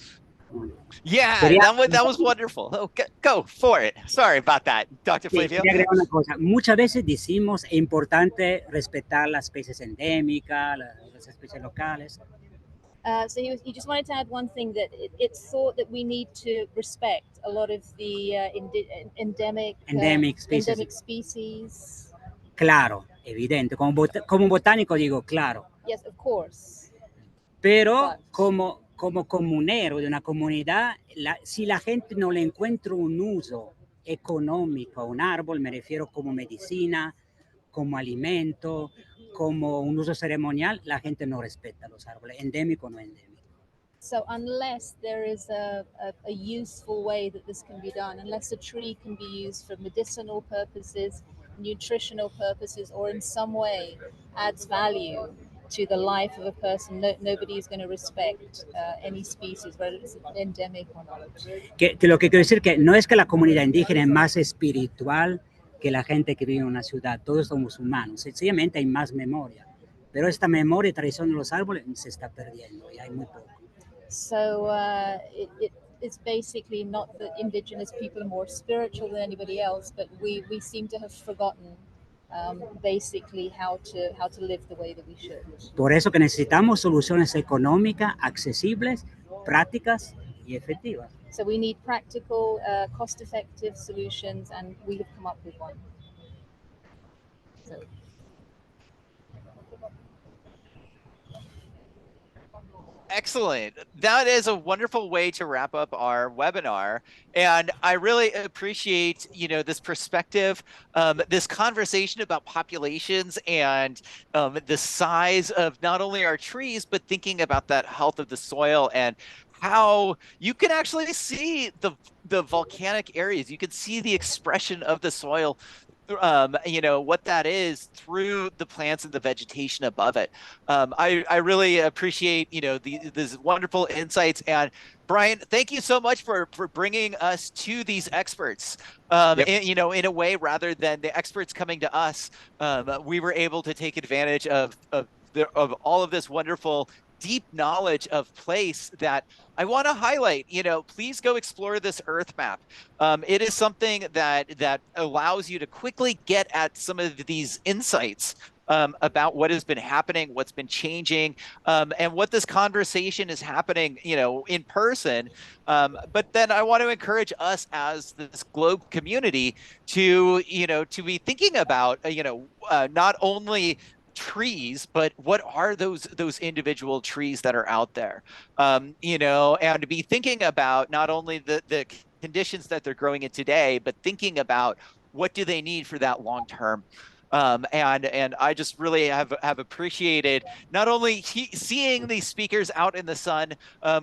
Yeah, that was wonderful. Oh, go for it. Sorry about that, Dr. Flavio. Quería agregar una cosa. Muchas veces decimos es importante respetar las especies endémicas, las especies locales. So he just wanted to add one thing, that it's thought that we need to respect a lot of the endemic species. Claro, evidente. Como botánico digo, claro. Yes, of course. Pero como comunero de una comunidad, si la gente no le encuentra un uso económico a un árbol, me refiero como medicina, como alimento, como un uso ceremonial, la gente no respeta los árboles, endémico o no endémico. So unless there is a useful way that this can be done, unless a tree can be used for medicinal purposes, nutritional purposes, or in some way adds value to the life of a person, nobody is going to respect any species, whether it's endemic or not. Que lo que quiero decir que no es que la comunidad indígena es más espiritual que la gente que vive en una ciudad, todos somos humanos, sencillamente hay más memoria. pero esta memoria y tradición de los árboles se está perdiendo y hay muy poco. So it's basically not that indigenous people are more spiritual than anybody else, but we seem to have forgotten basically how to live the way that we should. Por eso que necesitamos soluciones económicas, accesibles, prácticas y efectivas. So we need practical, cost-effective solutions, and we have come up with one. So. Excellent. That is a wonderful way to wrap up our webinar. And I really appreciate, this perspective, this conversation about populations and the size of not only our trees, but thinking about that health of the soil and how you can actually see the volcanic areas. You can see the expression of the soil, what that is through the plants and the vegetation above it. I really appreciate, these wonderful insights. And Brian, thank you so much for bringing us to these experts, in a way, rather than the experts coming to us. We were able to take advantage of all of this wonderful deep knowledge of place that I want to highlight. Please go explore this earth map. It is something that allows you to quickly get at some of these insights about what has been happening, what's been changing, and what this conversation is happening, in person. But then I want to encourage us as this globe community to be thinking about, not only trees, but what are those individual trees that are out there, and to be thinking about not only the conditions that they're growing in today, but thinking about what do they need for that long term. And I just really have appreciated not only seeing these speakers out in the sun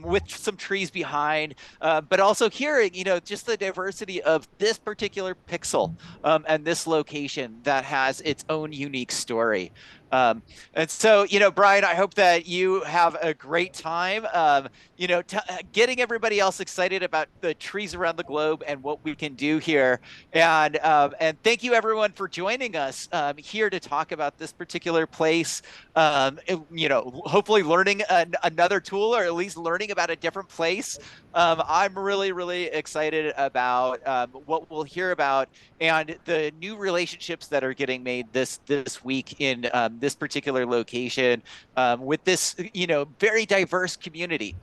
with some trees behind, but also hearing, just the diversity of this particular pixel and this location that has its own unique story. And so, Brian, I hope that you have a great time, getting everybody else excited about the trees around the globe and what we can do here. And thank you everyone for joining us here to talk about this particular place. Hopefully learning another tool, or at least learning about a different place. I'm really, really excited about what we'll hear about and the new relationships that are getting made this week in this particular location with this, very diverse community.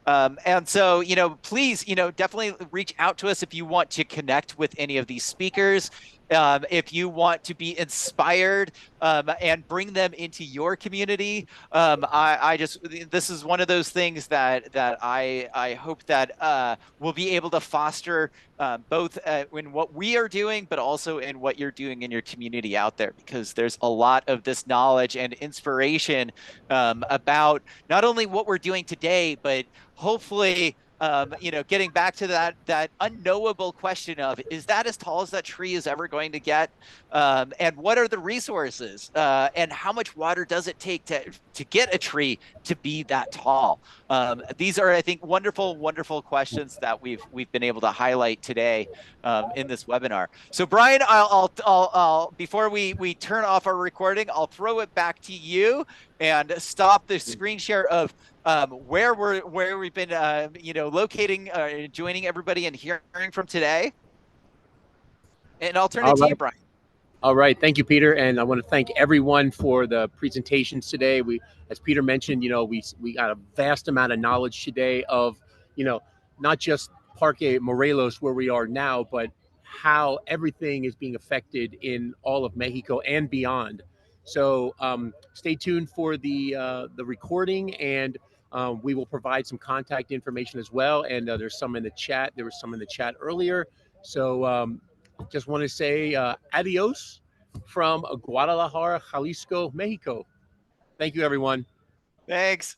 And so, please, definitely reach out to us if you want to connect with any of these speakers. If you want to be inspired and bring them into your community, this is one of those things that I hope that we'll be able to foster both in what we are doing, but also in what you're doing in your community out there, because there's a lot of this knowledge and inspiration about not only what we're doing today, but hopefully getting back to that unknowable question of, is that as tall as that tree is ever going to get? And what are the resources? And how much water does it take to get a tree to be that tall? These are, I think, wonderful, wonderful questions that we've been able to highlight today in this webinar. So Brian, I'll before we turn off our recording, I'll throw it back to you and stop the screen share of where we've been, locating, joining everybody and hearing from today. And I'll turn it to you, Brian. All right. Thank you, Peter. And I want to thank everyone for the presentations today. As Peter mentioned, we got a vast amount of knowledge today of, not just Parque Morelos, where we are now, but how everything is being affected in all of Mexico and beyond. So stay tuned for the recording, and we will provide some contact information as well. And there's some in the chat. There was some in the chat earlier. So just want to say adios from Guadalajara, Jalisco, Mexico. Thank you, everyone. Thanks.